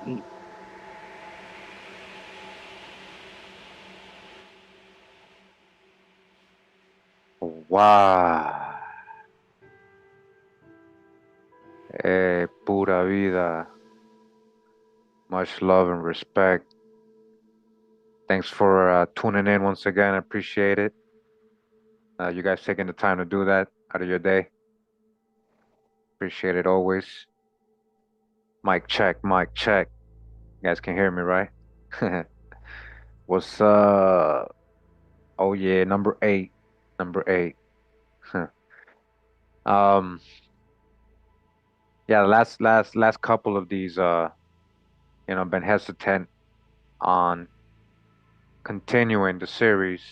Mm. Wow. Pura vida. Much love and respect. Thanks for tuning in once again. I appreciate it. You guys taking the time to do that out of your day. Appreciate it always. Mic check, mic check. You guys can hear me, right? What's Oh yeah, number eight. Number eight. Um yeah, last couple of these been hesitant on continuing the series,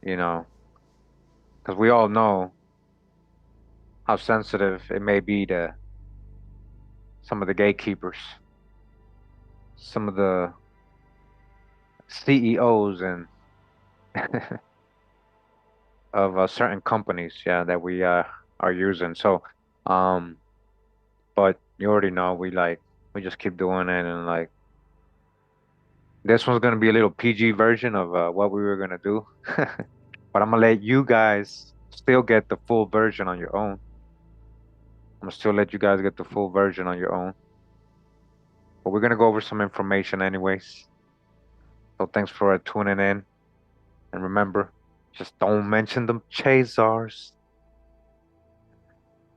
you know, because we all know how sensitive it may be to some of the gatekeepers, some of the CEOs and of certain companies, yeah, that we are using. So, um, but you already know we just keep doing it, and like this one's gonna be a little PG version of what we were gonna do, but I'm gonna let you guys still get the full version on your own. I'm gonna still let you guys get the full version on your own, but we're gonna go over some information anyways. So thanks for tuning in, and remember, just don't mention them Chazars.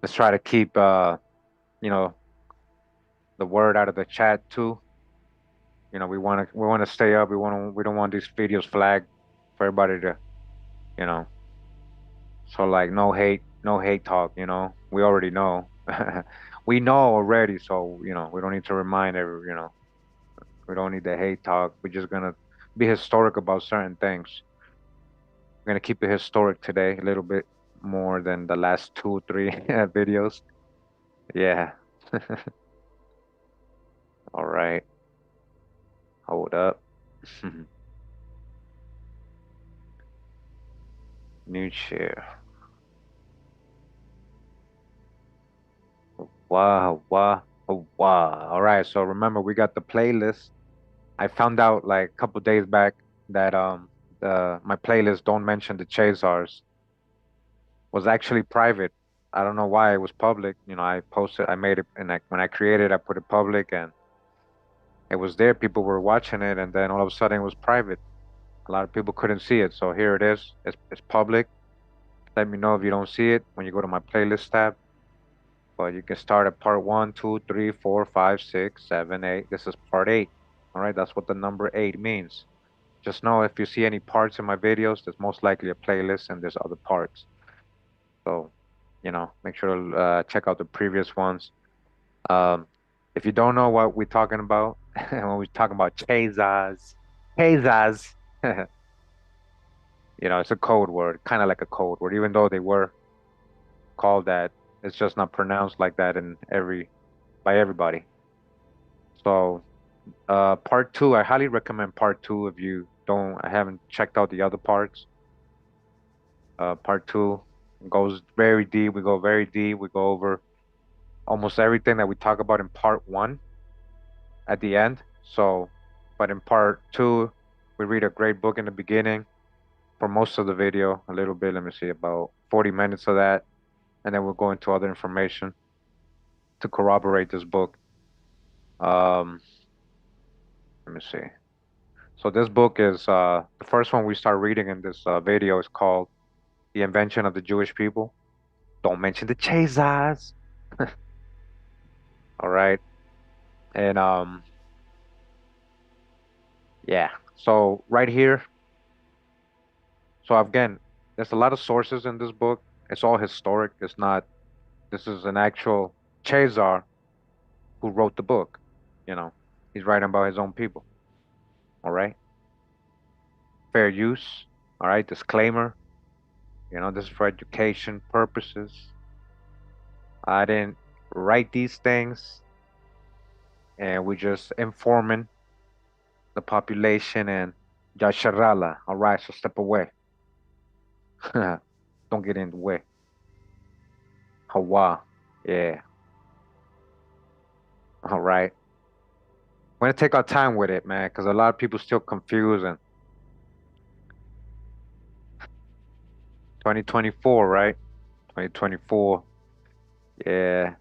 Let's try to keep you know, the word out of the chat too. We want to stay up. We don't want these videos flagged for everybody to, you know. So like no hate talk, We already know. We know already, so we don't need to remind we don't need the hate talk. We're just gonna be historic about certain things. We're gonna keep it historic today, a little bit more than the last two, three videos. Yeah. All right. Hold up. New chair. Wow, wow, oh, wow. All right. So remember, we got the playlist. I found out like a couple days back that the my playlist Don't Mention the Chazars was actually private. I don't know why it was public. I posted, I made it, and when I created, I put it public, and it was there. People were watching it, and then all of a sudden it was private. A lot of people couldn't see it, so here it is. It's public. Let me know if you don't see it when you go to my playlist tab. But you can start at part one, two, three, four, five, six, seven, eight. This is part eight. All right, that's what the number eight means. Just know if you see any parts in my videos, there's most likely a playlist and there's other parts. So, make sure to check out the previous ones. Um, if you don't know what we're talking about, when we're talking about Chazas, it's a code word, kind of like a code word, even though they were called that, it's just not pronounced like that by everybody. So, part two, I highly recommend part two if you don't, I haven't checked out the other parts. Part two goes very deep. We go very deep. We go over almost everything that we talk about in part one at the end. So, but in part two, we read a great book in the beginning for most of the video, a little bit, let me see, about 40 minutes of that. And then we'll go into other information to corroborate this book. Um, Let me see. So this book is the first one we start reading in this video is called The Invention of the Jewish People. Don't mention the Chazars. All right. And yeah. So right here, so again, there's a lot of sources in this book. It's all historic. It's not, this is an actual Chazar who wrote the book. You know, he's writing about his own people. All right. Fair use. All right. Disclaimer. This is for education purposes. I didn't write these things, and we're just informing the population and Yasharala. All right. So step away. Don't get in the way. Hawa. Yeah. All right. We're gonna take our time with it, man, because a lot of people still confused. And 2024, right? 2024. Yeah.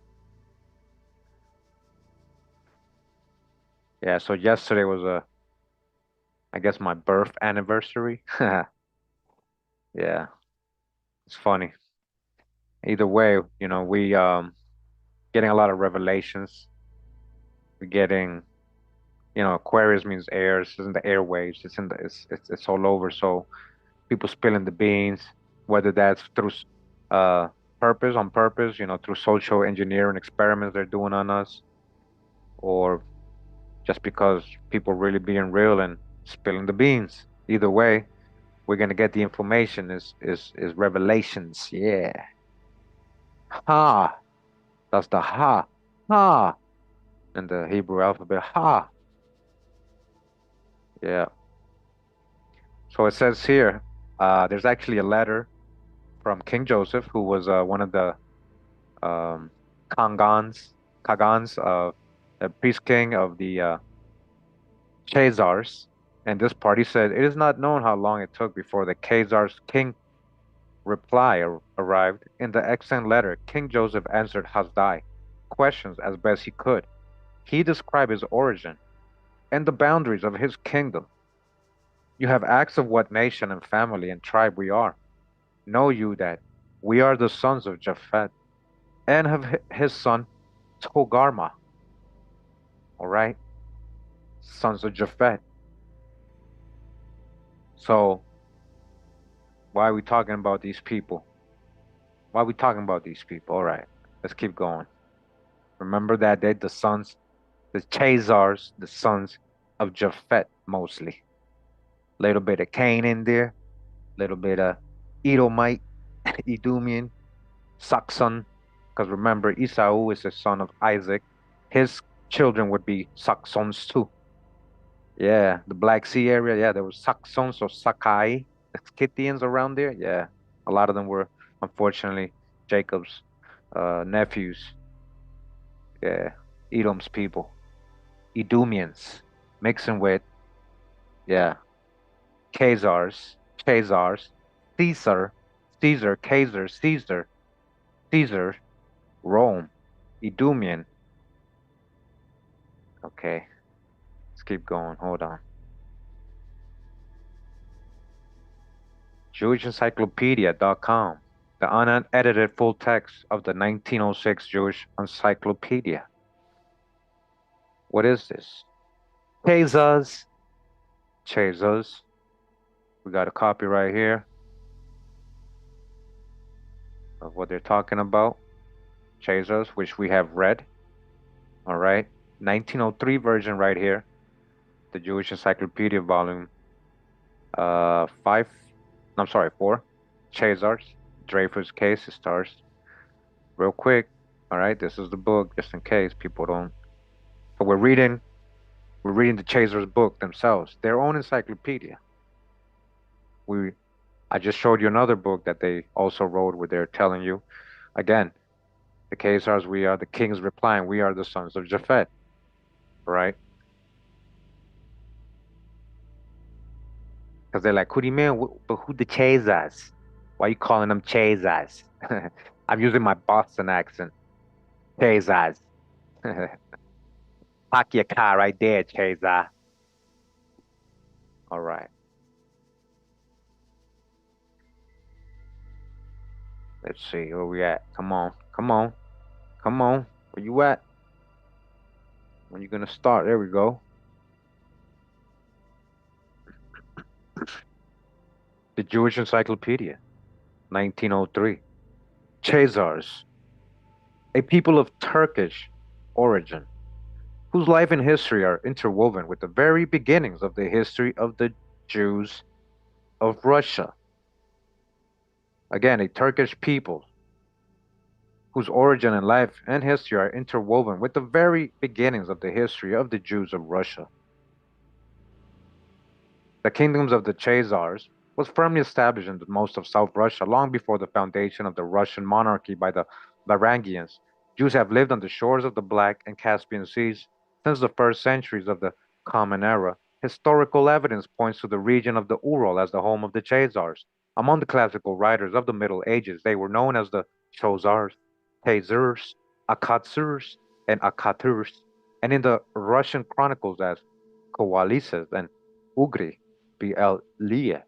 Yeah. So yesterday was I guess my birth anniversary. Yeah. It's funny. Either way, we getting a lot of revelations. We're getting, Aquarius means air. It's in the airwaves. It's in the it's all over. So people spilling the beans, whether that's through uh purpose on purpose, through social engineering experiments they're doing on us, or just because people really being real and spilling the beans. Either way, we're gonna get the information is revelations. Yeah. Ha. That's the ha. Ha. In the Hebrew alphabet. Ha. Yeah. So it says here, there's actually a letter from King Joseph, who was one of the um, Kangans, Kagans, the priest king of the Chazars. And this party said, it is not known how long it took before the Khazars king reply arrived. In the extant letter, King Joseph answered Hasdai questions as best he could. He described his origin and the boundaries of his kingdom. You have asked of what nation and family and tribe we are. Know you that we are the sons of Japhet and of his son Togarma. All right, sons of Japhet. So why are we talking about these people? Why are we talking about these people? All right, let's keep going. Remember that they're the sons, the Chazars, the sons of Japhet mostly. Little bit of Cain in there, little bit of Edomite, Edomian, Saxon. Because remember, Esau is the son of Isaac. His children would be Saxons too. Yeah, the Black Sea area. Yeah, there were Saxons or Sakai, the Scythians around there. Yeah, a lot of them were unfortunately Jacob's nephews. Yeah, Edom's people, Edomians, mixing with yeah Khazars, Chazars, Caesar, Caesar, Khazar, Caesar, Caesar, Rome, Edomian. Okay, let's keep going. Hold on. JewishEncyclopedia.com, the unedited full text of the 1906 Jewish Encyclopedia. What is this? Chazars. Chazars. We got a copy right here of what they're talking about. Chazars, which we have read. All right. 1903 version right here. The Jewish Encyclopedia volume 5. I'm sorry, 4. Chazars. Dreyfus case. It starts real quick. All right. This is the book, just in case people don't. So we're reading the Chazars book themselves, their own encyclopedia. We I just showed you another book that they also wrote where they're telling you again, the Khazars, we are the kings replying, we are the sons of Japhet, right? Because they're like, Kurimeo, but who the Chazars? Why are you calling them Chazars? I'm using my Boston accent. Chazars. Park your car right there, Chazar. All right. Let's see where we at. Come on. Come on. Come on. Where you at? When you gonna start? There we go. The Jewish Encyclopedia, 1903. Chazars, a people of Turkish origin, whose life and history are interwoven with the very beginnings of the history of the Jews of Russia. Again, a Turkish people whose origin and life and history are interwoven with the very beginnings of the history of the Jews of Russia. The kingdoms of the Chazars was firmly established in most of South Russia long before the foundation of the Russian monarchy by the Varangians Jews have lived on the shores of the Black and Caspian Seas since the first centuries of the Common Era. Historical evidence points to the region of the Ural as the home of the Chazars. Among the classical writers of the Middle Ages, they were known as the Chazars, Chazars, Akatsurs, and Akaturs, and in the Russian chronicles as Kovalises and Ugri, Bieliye.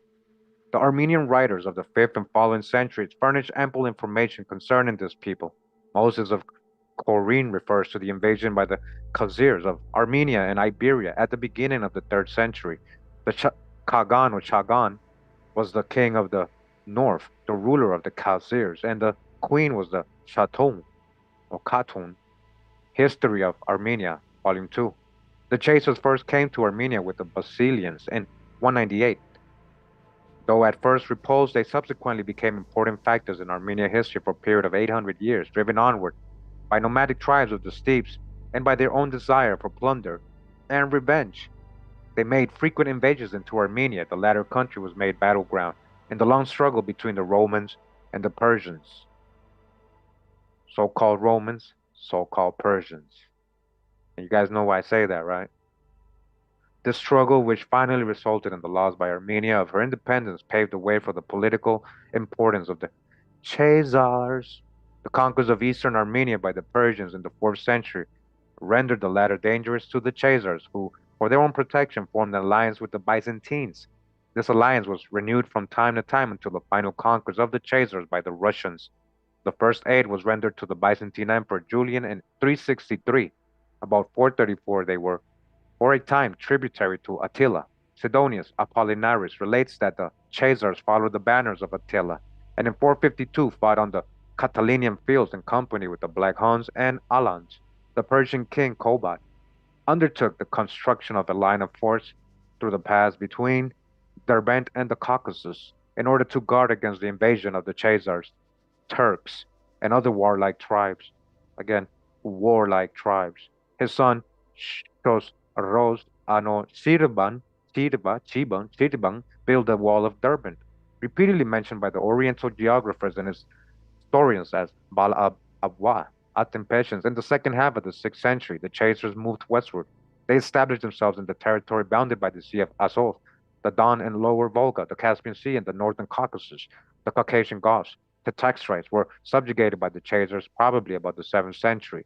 The Armenian writers of the 5th and following centuries furnish ample information concerning this people. Moses of Corinne refers to the invasion by the Khazars of Armenia and Iberia at the beginning of the 3rd century. The Kagan or Chagan was the king of the north, the ruler of the Khazars, and the queen was the Chaton or Khatun. History of Armenia, Volume 2. The Chasers first came to Armenia with the Basilians in 198. Though at first repulsed, they subsequently became important factors in Armenian history for a period of 800 years, driven onward by nomadic tribes of the steppes and by their own desire for plunder and revenge. They made frequent invasions into Armenia. The latter country was made battleground in the long struggle between the Romans and the Persians. So-called Romans, so-called Persians. And you guys know why I say that, right? This struggle, which finally resulted in the loss by Armenia of her independence, paved the way for the political importance of the Chazars. The conquest of eastern Armenia by the Persians in the 4th century rendered the latter dangerous to the Chazars, who, for their own protection, formed an alliance with the Byzantines. This alliance was renewed from time to time until the final conquest of the Chazars by the Russians. The first aid was rendered to the Byzantine Emperor Julian in 363. About 434, they were for a time tributary to Attila. Sidonius Apollinaris relates that the Chazars followed the banners of Attila, and in 452 fought on the Catalinian fields in company with the Black Huns and Alans. The Persian king Kobat undertook the construction of a line of forts through the pass between Derbent and the Caucasus in order to guard against the invasion of the Chazars, Turks, and other warlike tribes. Again, warlike tribes. His son Chosroes Ano Sirban built the wall of Derbent, repeatedly mentioned by the Oriental geographers and historians as Bal Abwa. At Temptations, in the second half of the 6th century, the Chasers moved westward. They established themselves in the territory bounded by the Sea of Azov, the Don and Lower Volga, the Caspian Sea, and the Northern Caucasus. The Caucasian Goths, the Taxites, were subjugated by the Chasers probably about the 7th century.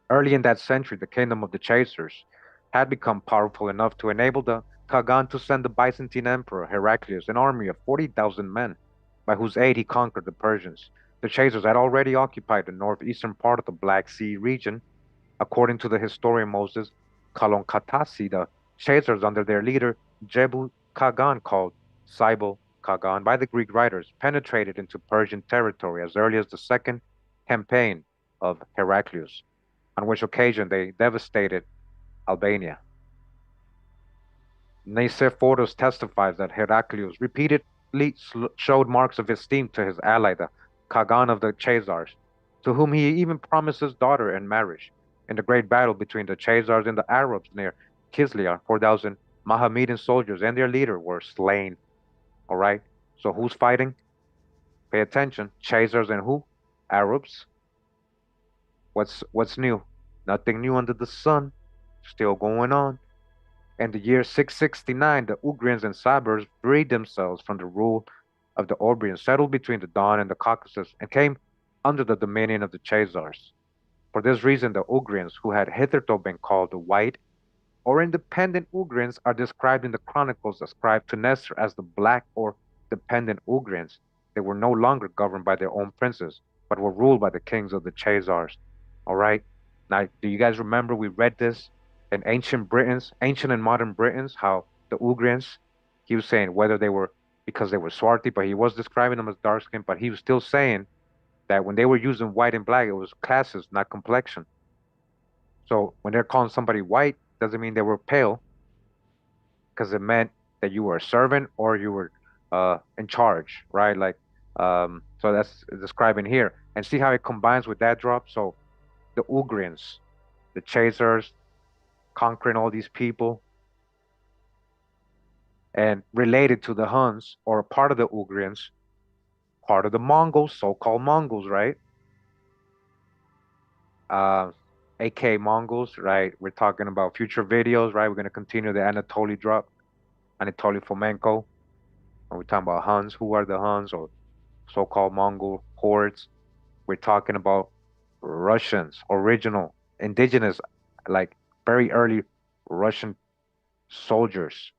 Early in that century, the kingdom of the Chasers had become powerful enough to enable the Khagan to send the Byzantine Emperor Heraclius an army of 40,000 men, by whose aid he conquered the Persians. The Chasers had already occupied the northeastern part of the Black Sea region. According to the historian Moses Kalonkatasi, the Chasers under their leader Jebu Khagan, called Cybele Khagan by the Greek writers, penetrated into Persian territory as early as the second campaign of Heraclius, on which occasion they devastated Albania. Nicephorus testifies that Heraclius repeatedly showed marks of esteem to his ally, the Khagan of the Chazars, to whom he even promised his daughter in marriage. In the great battle between the Chazars and the Arabs near Kislia, 4,000 Mohammedan soldiers and their leader were slain. All right, so who's fighting? Pay attention. Chazars and who? Arabs. What's new? Nothing new under the sun. Still going on. In the year 669, the Ugrians and Saburs freed themselves from the rule of the Orbrians, settled between the Don and the Caucasus, and came under the dominion of the Chazars. For this reason, the Ugrians, who had hitherto been called the White or independent Ugrians, are described in the chronicles ascribed to Nestor as the Black or dependent Ugrians. They were no longer governed by their own princes, but were ruled by the kings of the Chazars. All right? Now, do you guys remember we read this in ancient and modern Britons, how the Ugrians, he was saying whether they were because they were swarthy, but he was describing them as dark skinned, but he was still saying that when they were using white and black, it was classes, not complexion. So when they're calling somebody white, doesn't mean they were pale, because it meant that you were a servant or you were in charge, right? Like, so that's describing here. And see how it combines with that drop? So the Ugrians, the Chasers, conquering all these people, and related to the Huns, or a part of the Ugrians, part of the Mongols, so-called Mongols, right? uh, aka Mongols, right? We're talking about future videos, right? We're gonna continue the Anatoly drop, Anatoly Fomenko, and we're talking about Huns. Who are the Huns or so-called Mongol hordes? We're talking about Russians, original, indigenous, like very early Russian soldiers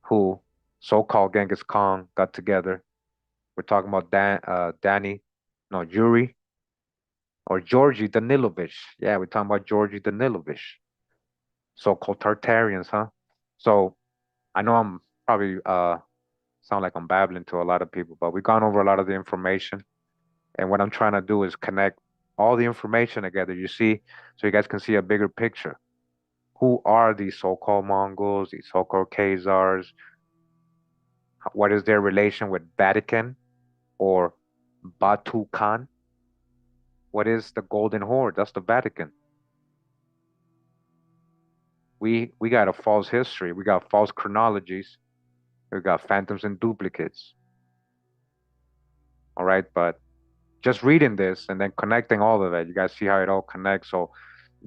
who so-called Genghis Khan got together. We're talking about Danny, no, Yuri or Georgy Danilovich. Yeah, we're talking about Georgy Danilovich, so-called Tartarians, huh? So I know I'm probably sound like I'm babbling to a lot of people, but we've gone over a lot of the information. And what I'm trying to do is connect all the information together, you see, so you guys can see a bigger picture. Who are these so-called Mongols, these so-called Khazars? What is their relation with Vatican or Batu Khan? What is the Golden Horde? That's the Vatican. We got a false history. We got false chronologies. We got phantoms and duplicates. All right, but just reading this and then connecting all of that, you guys see how it all connects. So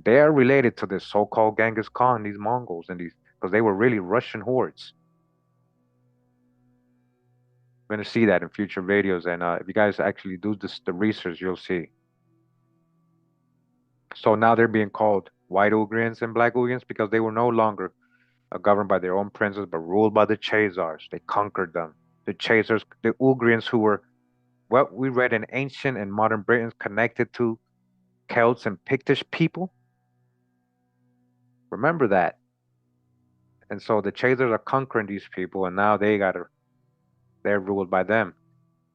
they're related to this so-called Genghis Khan, these Mongols, and these because they were really Russian hordes. We're gonna see that in future videos, and if you guys actually do this, the research, you'll see. So now they're being called White Ugrians and Black Ugrians because they were no longer governed by their own princes, but ruled by the Chazars. They conquered them. The Chazars, the Ugrians, who were what we read in ancient and modern Britain, connected to Celts and Pictish people. Remember that. And so the Chasers are conquering these people, and now they're ruled by them.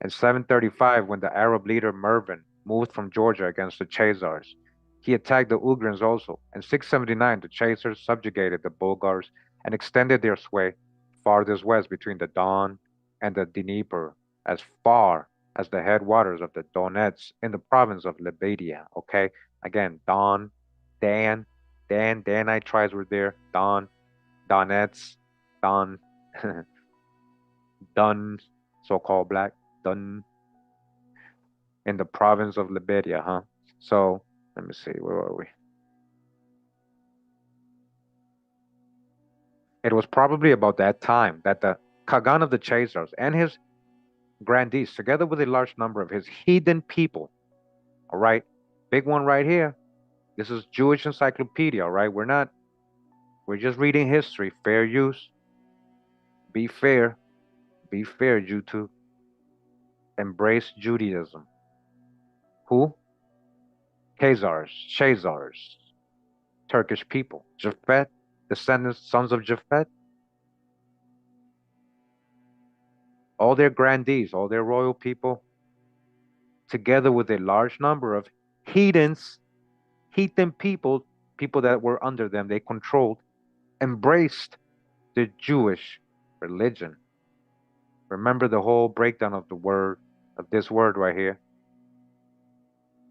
In 735, when the Arab leader Mervin moved from Georgia against the Chazars, he attacked the Ugrians also. In 679, the Chazars subjugated the Bulgars and extended their sway farthest west between the Don and the Dnieper, as far as the headwaters of the Donets in the province of Lebedia. Okay, again, Don, Dan, Danite tribes were there. Don, Donets, Don, Dun, so-called black, Dun, in the province of Liberia, huh? So let me see, where are we? It was probably about that time that the Kagan of the Chasers and his grandees, together with a large number of his heathen people, all right, big one right here. This is Jewish encyclopedia, all right? We're just reading history, fair use, be fair, YouTube, embrace Judaism. Who? Chazars, Turkish people. Japhet, descendants, sons of Japhet, all their grandees, all their royal people, together with a large number of heathens, heathen people, people that were under them, they controlled, embraced the Jewish religion. Remember the whole breakdown of the word, of this word right here,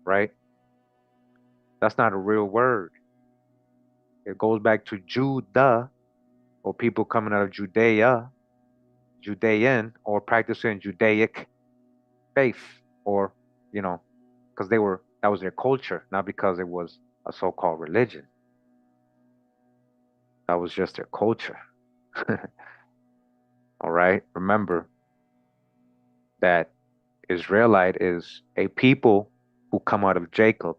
right? That's not a real word. It goes back to Judah, or people coming out of Judea, Judean, or practicing Judaic faith, or, you know, because that was their culture, not because it was a so-called religion. That was just their culture. All right. Remember that Israelite is a people who come out of Jacob,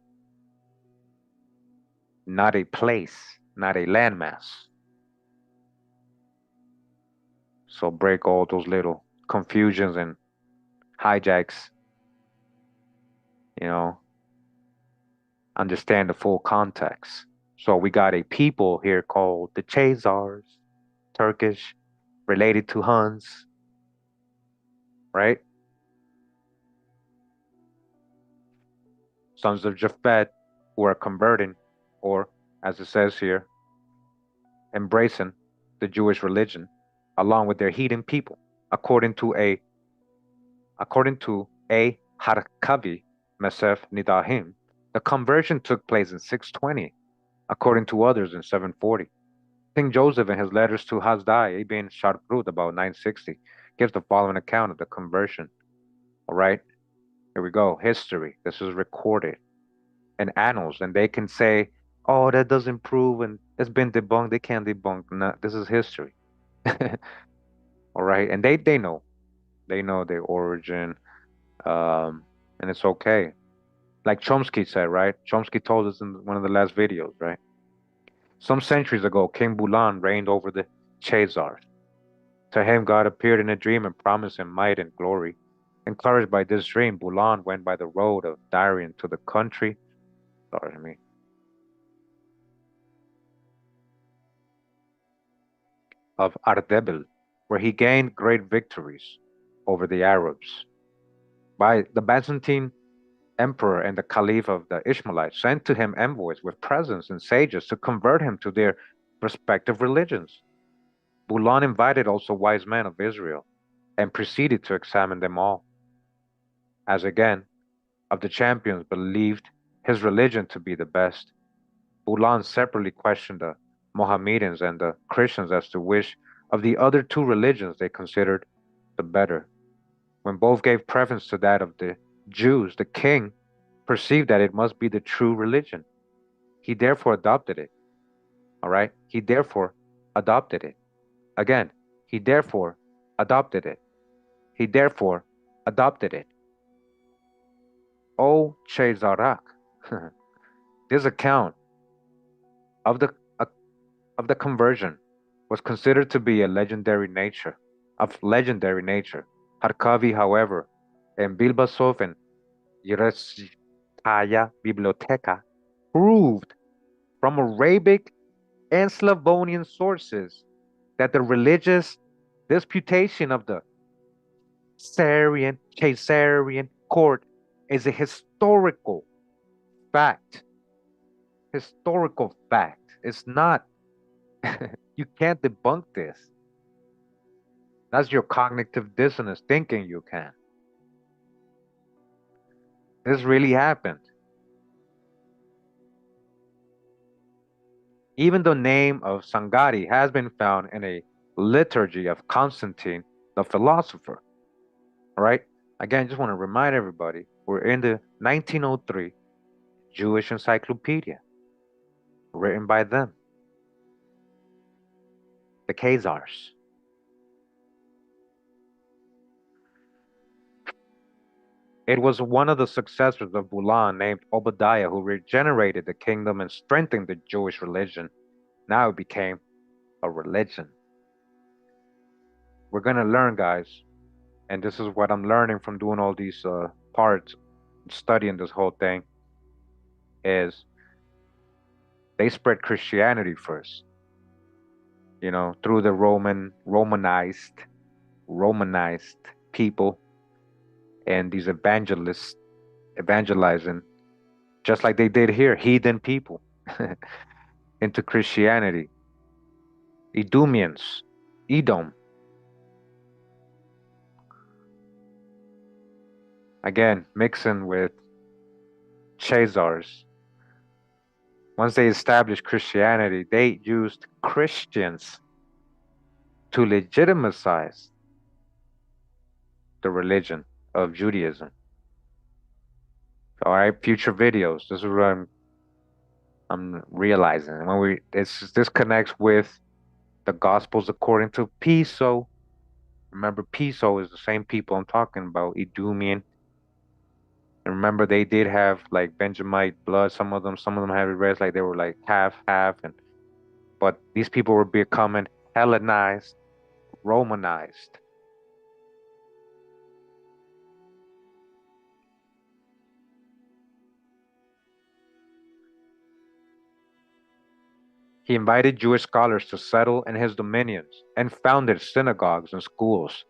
not a place, not a landmass. So break all those little confusions and hijacks, you know, understand the full context. So we got a people here called the Chazars, Turkish, related to Huns, right? Sons of Japhet who are converting, or as it says here, embracing the Jewish religion along with their heathen people, according to a Harkavi Mesef Nidahim. The conversion took place in 620, according to others in 740. King Joseph, in his letters to Hasdai ibn Sharprut about 960, gives the following account of the conversion. All right, here we go. History. This is recorded. and annals, and they can say, "Oh, that doesn't prove," and it's been debunked. They can't debunk. No, this is history. All right, and they know their origin, um, and it's okay. Like Chomsky said, right? Chomsky told us in one of the last videos, right? Some centuries ago, King Bulan reigned over the Chazars. To him, God appeared in a dream and promised him might and glory. Encouraged by this dream, Bulan went by the road of Darien to the country, sorry me, of Ardebil, where he gained great victories over the Arabs. By the Byzantine emperor and the caliph of the Ishmaelites sent to him envoys with presents and sages to convert him to their respective religions. Bulan invited also wise men of Israel and proceeded to examine them all, as again, of the champions believed his religion to be the best. Bulan separately questioned the Mohammedans and the Christians as to which of the other two religions they considered the better. When both gave preference to that of the Jews, the king perceived that it must be the true religion. He therefore adopted it. All right? He therefore adopted it. Again, he therefore adopted it. He therefore adopted it. O Chezarak. This account of the uh, of the conversion was considered to be a legendary nature. Harkavi, however, and Bilbasov and Yereskaya Biblioteca proved from Arabic and Slavonian sources that the religious disputation of the Caesarian court is a fact. Historical fact. It's not, you can't debunk this. That's your cognitive dissonance thinking you can. This really happened. Even the name of Sangari has been found in a liturgy of Constantine the philosopher. All right? Again, just want to remind everybody we're in the 1903 Jewish Encyclopedia written by them, the Chazars. It was one of the successors of Bulan named Obadiah who regenerated the kingdom and strengthened the Jewish religion. Now it became a religion. We're going to learn, guys, and this is what I'm learning from doing all these parts, studying this whole thing, is they spread Christianity first, through the Romanized people and these evangelists evangelizing, just like they did here, heathen people into Christianity. Edomians, Edom. Again, mixing with Chazars. Once they established Christianity, they used Christians to legitimize the religion of Judaism. All right, future videos. This is what I'm realizing. This connects with the Gospels according to Piso. Remember, Piso is the same people I'm talking about, Edomian. And remember, they did have like Benjamite blood. Some of them had it red, like they were like half, half, but these people were becoming Hellenized, Romanized. He invited Jewish scholars to settle in his dominions and founded synagogues and schools.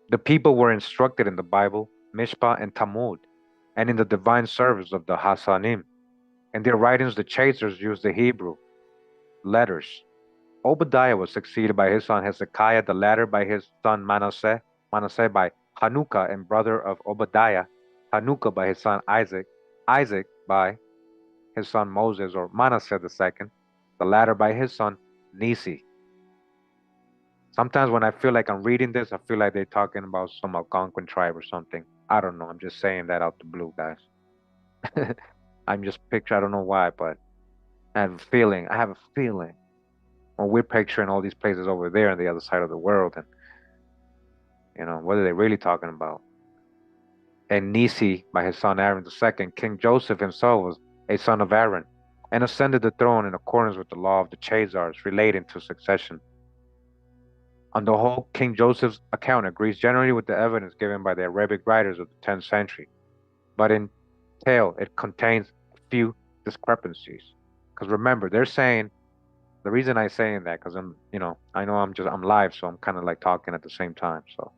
The people were instructed in the Bible, Mishpah, and Talmud, and in the divine service of the Hassanim. In their writings, the Chasers used the Hebrew letters. Obadiah was succeeded by his son Hezekiah, the latter by his son Manasseh, Manasseh by Hanukkah and brother of Obadiah, Hanukkah by his son Isaac, Isaac by his son Moses or Manasseh II, the latter by his son Nisi. Sometimes when I feel like I'm reading this, I feel like they're talking about some Algonquin tribe or something. I don't know. I'm just saying that out the blue, guys. I'm just picture. I don't know why, but I have a feeling. I have a feeling when we're picturing all these places over there on the other side of the world, and what are they really talking about? And Nisi, by his son Aaron II, King Joseph himself was a son of Aaron, and ascended the throne in accordance with the law of the Chazars relating to succession. On the whole, King Joseph's account agrees generally with the evidence given by the Arabic writers of the 10th century, but in tale it contains a few discrepancies. Because remember, they're saying the reason I'm saying that because I know I'm live, so I'm kind of like talking at the same time. So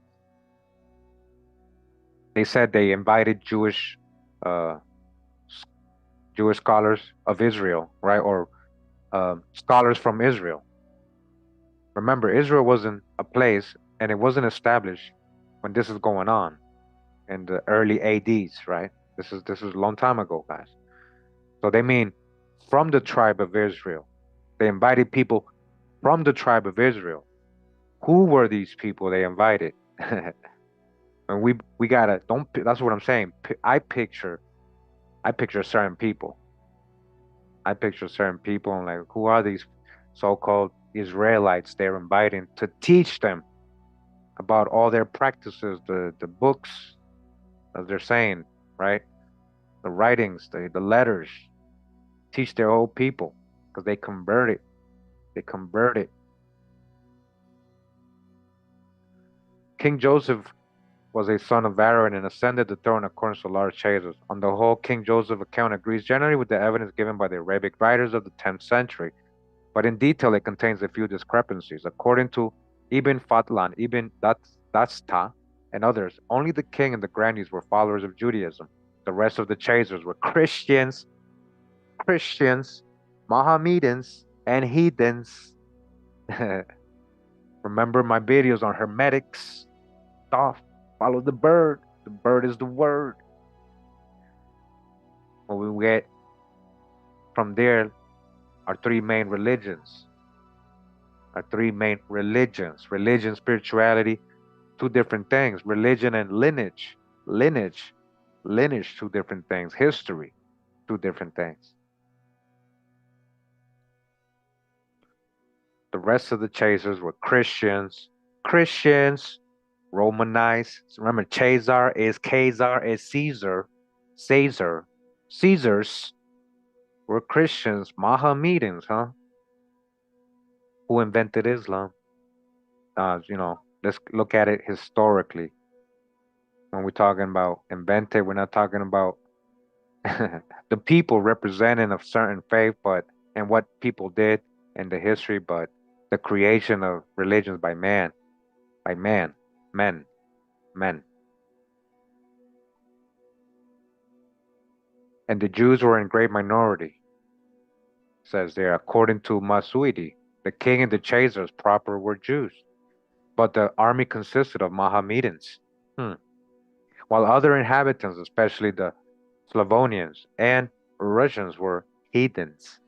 they said they invited uh, Jewish scholars of Israel, right, or scholars from Israel. Remember, Israel wasn't a place, and it wasn't established when this is going on in the early ADs, right? This is a long time ago, guys. So they mean from the tribe of Israel. They invited people from the tribe of Israel. Who were these people they invited? And we gotta don't. That's what I'm saying. I picture certain people. I picture certain people and like, who are these so-called Israelites they're inviting to teach them about all their practices, the books, as they're saying, right? The writings, the letters, teach their old people because they converted. They converted. King Joseph was a son of Aaron and ascended the throne according to large changes. On the whole, King Joseph's account agrees generally with the evidence given by the Arabic writers of the 10th century, but in detail it contains a few discrepancies. According to Ibn Fadlan, Ibn Dasta, and others, only the king and the grandees were followers of Judaism. The rest of the Chasers were Christians, Mohammedans, and heathens. Remember my videos on hermetics stuff. Follow the bird. The bird is the word. What we get from there are three main religions. Religion, spirituality, two different things. Religion and lineage. Lineage. Lineage, two different things. History, two different things. The rest of the chasers were Christians. Christians, Romanized. Remember, Caesar is Caesar. Caesar. Caesars were Christians, Mohammedans, huh? Who invented Islam? Let's look at it historically. When we're talking about invented, we're not talking about the people representing a certain faith, but and what people did in the history, but the creation of religions by men, men. And the Jews were in great minority, says there, according to Masuidi. The king and the chasers proper were Jews, but the army consisted of Mohammedans. Hmm. While other inhabitants, especially the Slavonians and Russians, were heathens.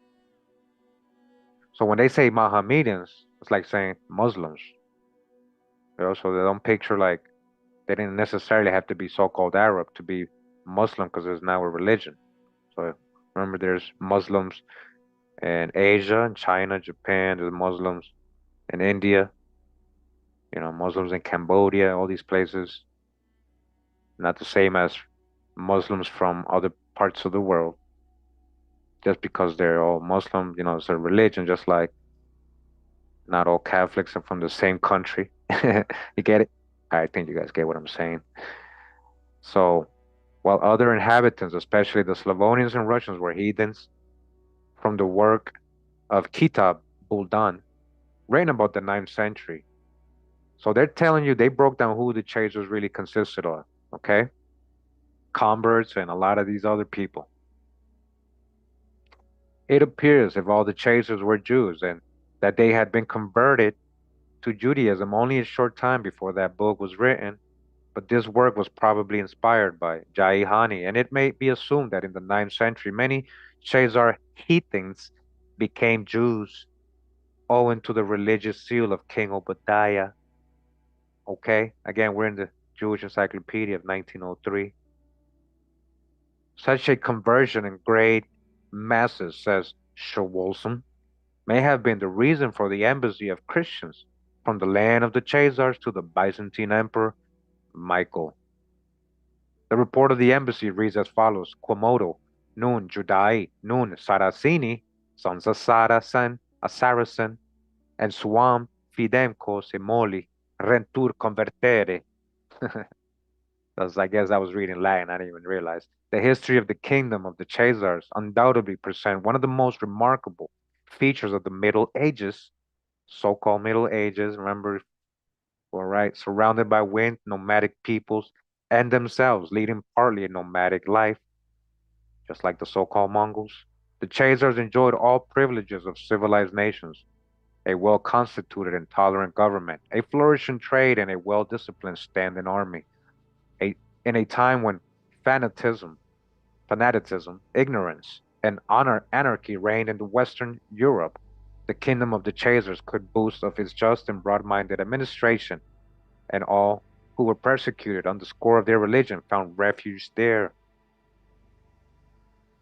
So when they say Mohammedans, it's like saying Muslims. So they don't picture like they didn't necessarily have to be so-called Arab to be Muslim because it's now a religion. So remember, there's Muslims in Asia, in China, Japan. There's Muslims in India. Muslims in Cambodia. All these places, not the same as Muslims from other parts of the world. Just because they're all Muslim, it's a religion. Just like not all Catholics are from the same country. You get it? I think you guys get what I'm saying. So, while other inhabitants, especially the Slavonians and Russians, were heathens from the work of Kitab Buldan, written about the 9th century. So they're telling you they broke down who the chasers really consisted of, okay? Converts and a lot of these other people. It appears if all the chasers were Jews and that they had been converted to Judaism only a short time before that book was written, but this work was probably inspired by Jaihani, and it may be assumed that in the 9th century, many Chazar heathens became Jews owing to the religious seal of King Obadiah. Okay, again, we're in the Jewish Encyclopedia of 1903. Such a conversion in great masses, says Schwolson, may have been the reason for the embassy of Christians from the land of the Chazars to the Byzantine Emperor Michael. The report of the embassy reads as follows: Quomodo, nun Judai, nun Saraceni, sons of Saracen, a Saracen, and suam fidemco se moli, rentur convertere. I guess I was reading Latin, I didn't even realize. The history of the kingdom of the Chazars undoubtedly present one of the most remarkable features of the Middle Ages, so-called Middle Ages, remember, all right, surrounded by wind, nomadic peoples, and themselves leading partly a nomadic life, just like the so-called Mongols. The Chazars enjoyed all privileges of civilized nations, a well-constituted and tolerant government, a flourishing trade, and a well-disciplined standing army. A, in a time when fanatism, ignorance, and anarchy reigned in the Western Europe, the kingdom of the Chasers could boast of its just and broad-minded administration, and all who were persecuted on the score of their religion found refuge there.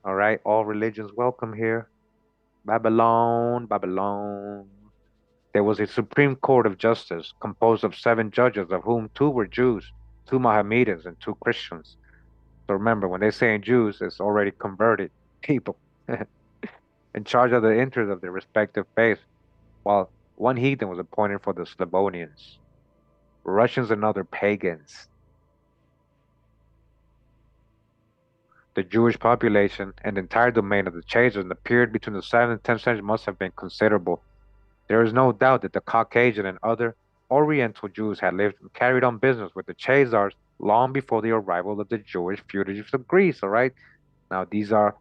All right, all religions welcome here. Babylon, Babylon. There was a Supreme Court of Justice composed of 7 judges, of whom 2 were Jews, 2 Mohammedans, and 2 Christians. So remember, when they say Jews, it's already converted people in charge of the interests of their respective faiths, while one heathen was appointed for the Slavonians, Russians, and other pagans. The Jewish population and the entire domain of the Chazars in the period between the 7th and 10th century must have been considerable. There is no doubt that the Caucasian and other Oriental Jews had lived and carried on business with the Chazars long before the arrival of the Jewish fugitives of Greece, all right? Now, these are,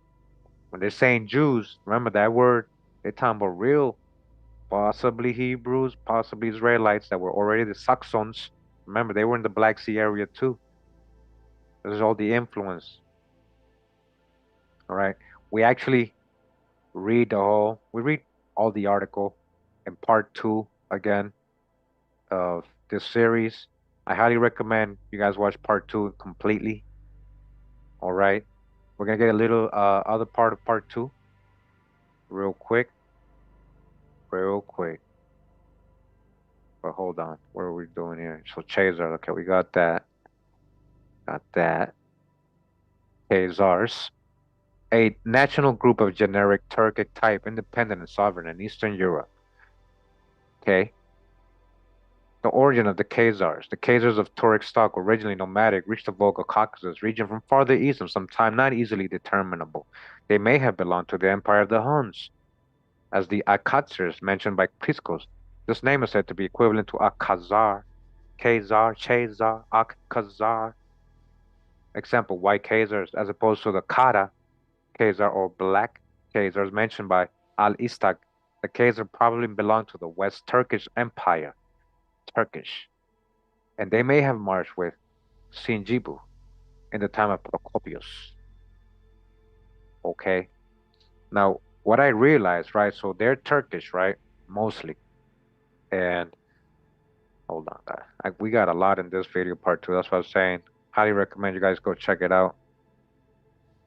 when they're saying Jews, remember that word, they're talking about real, possibly Hebrews, possibly Israelites that were already the Saxons. Remember, they were in the Black Sea area too. This is all the influence, all right? We actually we read all the article in part 2 again of this series. I highly recommend you guys watch part 2 completely. All right. We're gonna get a little other part of part 2 real quick. Real quick. But hold on. What are we doing here? So Chazar, okay, we got that. Got that. Chazars. A national group of generic Turkic type, independent and sovereign in Eastern Europe. Okay. The origin of the Khazars. The Khazars of Tauric stock, originally nomadic, reached the Volga Caucasus region from farther east and some time not easily determinable. They may have belonged to the empire of the Huns, as the Akatsirs mentioned by Priskos. This name is said to be equivalent to Akazar, Khazar, Chazar, Akazar. Example, white Khazars, as opposed to the Kara Khazar or black Khazars mentioned by Al-Istag. The Khazar probably belonged to the West Turkish Empire, Turkish, and they may have marched with Sinjibu in the time of Procopius. Okay. Now, what I realized, right? So they're Turkish, right? Mostly. And hold on, guys. We got a lot in this video part 2. That's what I was saying. Highly recommend you guys go check it out.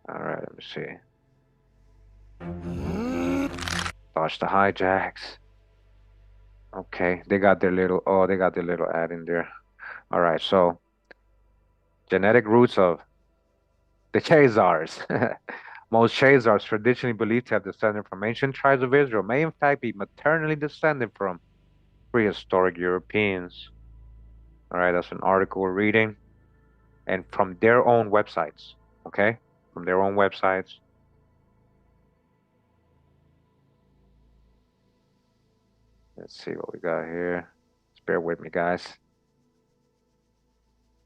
All right, let me see. Dodge the hijacks. Okay, they got their little, oh, they got their little ad in there. All right, so genetic roots of the Chazars. Most Chazars, traditionally believed to have descended from ancient tribes of Israel, may in fact be maternally descended from prehistoric Europeans. All right, that's an article we're reading, and from their own websites. Okay, from their own websites. Let's see what we got here. Just bear with me, guys. It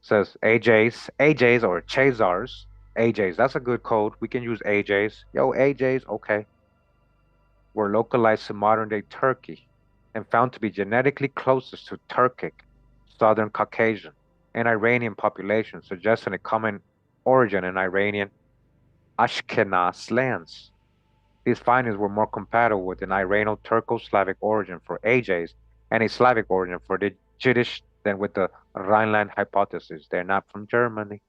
says AJs or Chazars. AJs, that's a good code. We can use AJs. Yo, AJs, okay. Were localized to modern-day Turkey and found to be genetically closest to Turkic, Southern Caucasian, and Iranian populations, suggesting a common origin in Iranian Ashkenaz lands. These findings were more compatible with an Irano-Turco-Slavic origin for AJs and a Slavic origin for the Jiddisch than with the Rhineland hypothesis. They're not from Germany.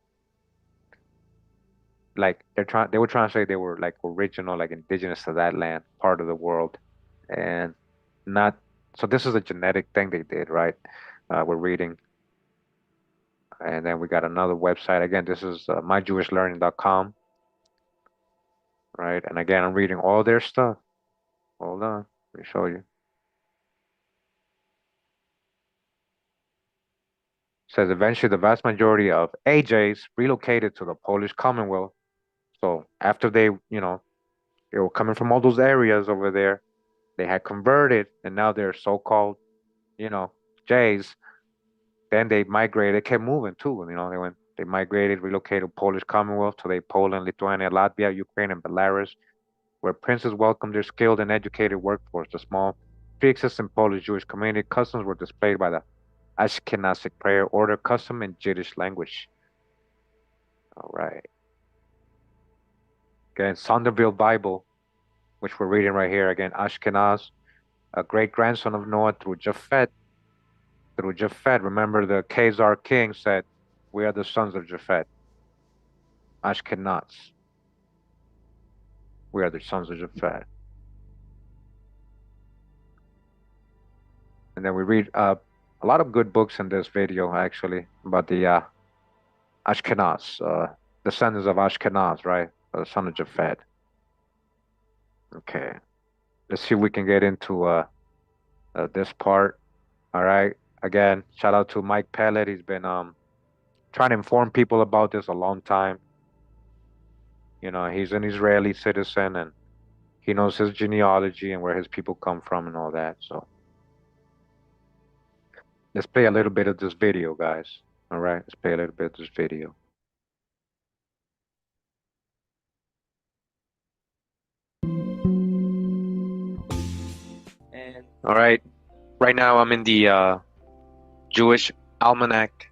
like they were trying to say they were like original, like indigenous to that land, part of the world, and not. So this is a genetic thing they did, right? We're reading, and then we got another website. Again, this is myjewishlearning.com, right? And again, I'm reading all their stuff. Hold on, let me show you. It says eventually the vast majority of AJs relocated to the Polish Commonwealth. So after they were coming from all those areas over there, they had converted, and now they're so-called, you know, Jays. Then they migrated, they kept moving too. They migrated, relocated Polish Commonwealth to Poland, Lithuania, Latvia, Ukraine, and Belarus, where princes welcomed their skilled and educated workforce. The small, pre-existing Polish Jewish community customs were displayed by the Ashkenazic prayer order custom in Yiddish language. All right. Again, Sonderville Bible, which we're reading right here. Again, Ashkenaz, a great grandson of Noah through Japhet. Through Japhet, remember the Chazar king said, "We are the sons of Japhet." Ashkenaz, we are the sons of Japhet. And then we read a lot of good books in this video, actually, about the Ashkenaz, descendants of Ashkenaz, right? The son of Japhet. Okay, let's see if we can get into this part. All right. Again, shout out to Mike Pellet. He's been trying to inform people about this a long time. He's an Israeli citizen and he knows his genealogy and where his people come from and all that. So let's play a little bit of this video, guys. All right, let's play a little bit of this video. All right, right now I'm in the Jewish Almanac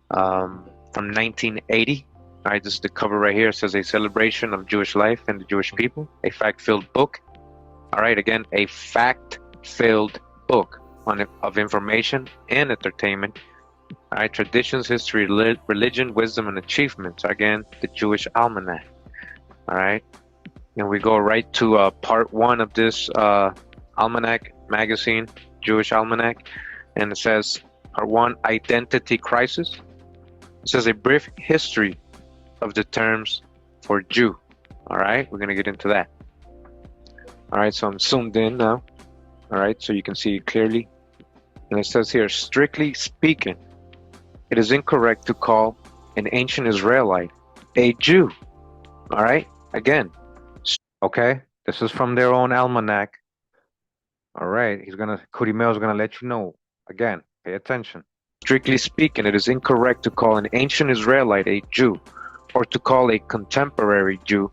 from 1980. All right, this is the cover right here. It says a celebration of Jewish life and the Jewish people, a fact-filled book. All right, again, a fact-filled book of information and entertainment. All right, traditions, history, religion, wisdom, and achievements. Again, the Jewish Almanac. All right, and we go right to part one of this Almanac magazine, Jewish Almanac, and it says part one, identity crisis. It says a brief history of the terms for Jew. All right, we're gonna get into that. All right, so I'm zoomed in now. All right, so you can see it clearly. And it says here, strictly speaking, it is incorrect to call an ancient Israelite a Jew. All right, again. Okay, this is from their own almanac. All right, Kurimeo is gonna let you know. Again, pay attention. Strictly speaking, it is incorrect to call an ancient Israelite a Jew, or to call a contemporary Jew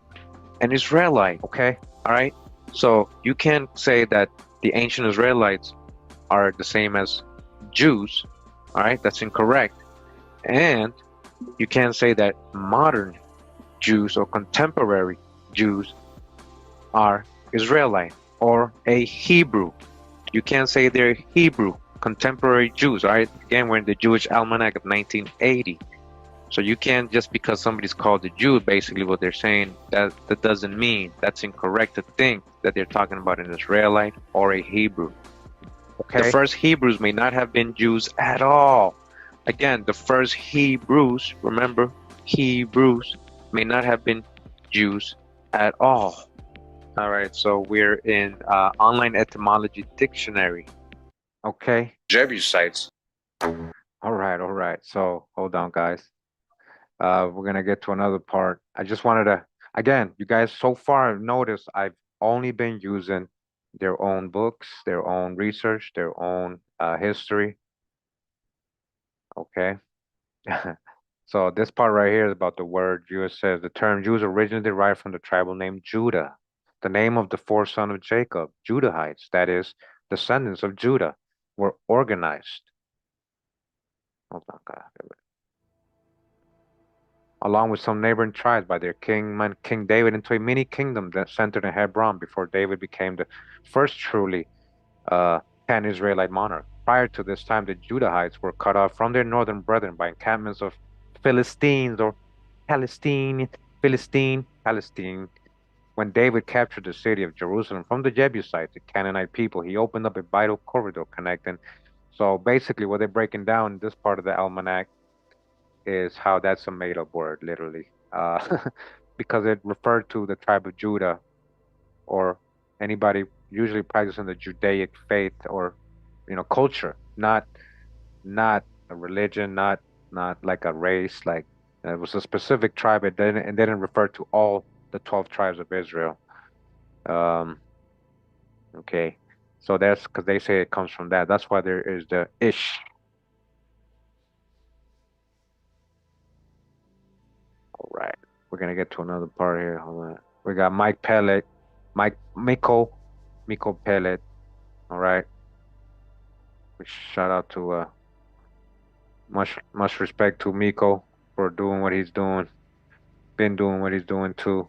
an Israelite. Okay, all right. So you can't say that the ancient Israelites are the same as Jews. All right, that's incorrect. And you can't say that modern Jews or contemporary Jews are Israelite or a Hebrew. You can't say they're Hebrew, contemporary Jews. All right, again, we're in the Jewish Almanac of 1980. So you can't, just because somebody's called a Jew, basically what they're saying, that doesn't mean, that's incorrect to think that they're talking about an Israelite or a Hebrew. Okay. The first Hebrews may not have been Jews at all. Again, the first Hebrews, remember, Hebrews may not have been Jews at all. All right, so we're in Online Etymology Dictionary. Okay. Jebusites. All right. So hold on, guys. We're gonna get to another part. I just wanted to, again, you guys so far noticed I've only been using their own books, their own research, their own history. Okay. So this part right here is about the word Jew. It says the term Jews originally derived from the tribal name Judah, the name of the fourth son of Jacob. Judahites, that is, descendants of Judah, were organized. Hold on, God. Along with some neighboring tribes by their King David into a mini kingdom that centered in Hebron before David became the first truly pan-Israelite monarch. Prior to this time, the Judahites were cut off from their northern brethren by encampments of Philistines or Palestine Palestine. When David captured the city of Jerusalem from the Jebusites, the Canaanite people, he opened up a vital corridor connecting. So basically, what they're breaking down in this part of the almanac is how that's a made-up word, literally, because it referred to the tribe of Judah or anybody usually practicing the Judaic faith or culture, not a religion, not like a race. Like it was a specific tribe. It didn't refer to all the 12 tribes of Israel. Um, okay, so that's because they say it comes from that. That's why there is the ish. All right, we're gonna get to another part here. Hold on. We got Mike Pellet, Mike Miko Pellet. All right, shout out to much respect to Miko for doing what he's doing. Been doing what he's doing too.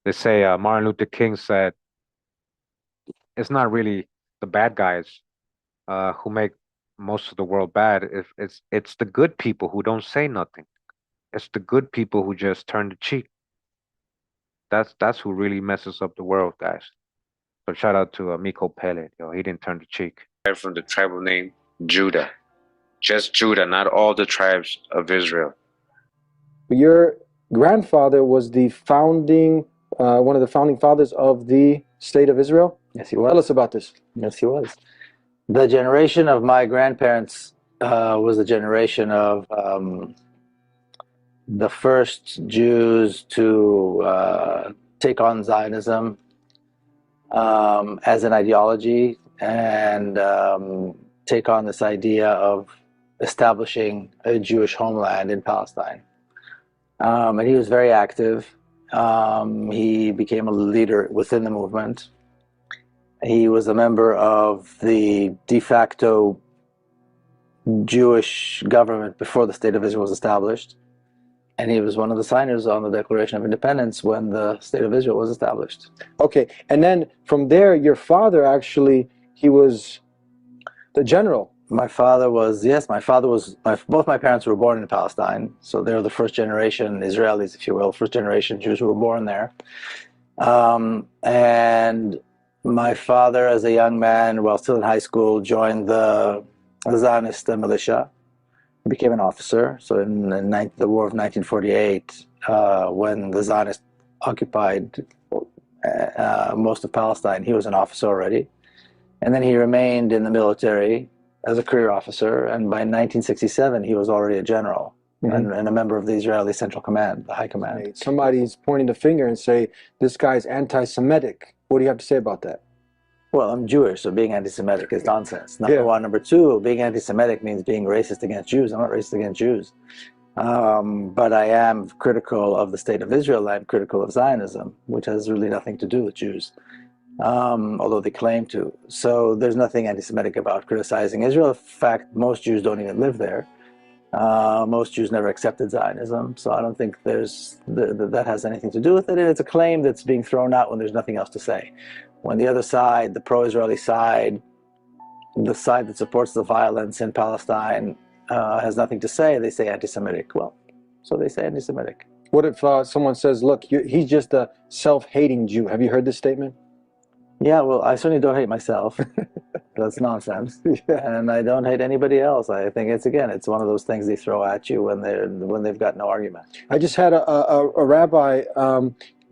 They say Martin Luther King said it's not really the bad guys who make most of the world bad. It's the good people who don't say nothing. It's the good people who just turn the cheek. That's who really messes up the world, guys. So shout out to Miko Pellet. Yo, he didn't turn the cheek. From the tribal name Judah, just Judah, not all the tribes of Israel. Your grandfather was the one of the founding fathers of the state of Israel? Yes, he was. Tell us about this. Yes, he was. The generation of my grandparents was the generation of the first Jews to take on Zionism as an ideology and take on this idea of establishing a Jewish homeland in Palestine. And he was very active. He became a leader within the movement. He was a member of the de facto Jewish government before the State of Israel was established. And he was one of the signers on the Declaration of Independence when the State of Israel was established. Okay, and then from there, your father actually, he was the general. My father was, yes, both my parents were born in Palestine. So they're the first generation Israelis, if you will, first generation Jews who were born there. And my father, as a young man, while still in high school, joined the Zionist militia, became an officer. So in the war of 1948, when the Zionists occupied most of Palestine, he was an officer already. And then he remained in the military as a career officer. And by 1967, he was already a general. Mm-hmm. and a member of the Israeli Central Command, the High Command. Somebody's pointing the finger and say, this guy's anti-Semitic. What do you have to say about that? Well, I'm Jewish, so being anti-Semitic is nonsense. Number one. Number two, being anti-Semitic means being racist against Jews. I'm not racist against Jews. But I am critical of the State of Israel. I'm critical of Zionism, which has really nothing to do with Jews, although they claim to. So there's nothing anti-Semitic about criticizing Israel. In fact, most Jews don't even live there. Most Jews never accepted Zionism, so I don't think that has anything to do with it. And it's a claim that's being thrown out when there's nothing else to say. When the other side, the pro-Israeli side, the side that supports the violence in Palestine, has nothing to say, they say anti-Semitic. Well, so they say anti-Semitic. What if someone says, look, he's just a self-hating Jew? Have you heard this statement? Yeah, well, I certainly don't hate myself. That's nonsense. Yeah. And I don't hate anybody else. I think it's one of those things they throw at you when they've got no argument. I just had a rabbi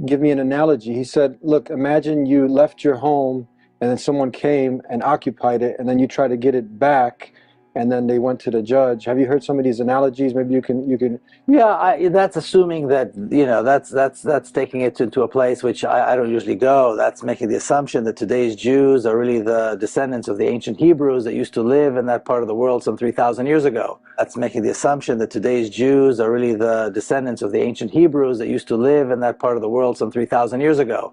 give me an analogy. He said, look, imagine you left your home and then someone came and occupied it and then you try to get it back and then they went to the judge. Have you heard some of these analogies? Maybe you can. Yeah, that's assuming that, that's taking it to a place which I don't usually go. That's making the assumption that today's Jews are really the descendants of the ancient Hebrews that used to live in that part of the world some 3,000 years ago. That's making the assumption that today's Jews are really the descendants of the ancient Hebrews that used to live in that part of the world some 3,000 years ago.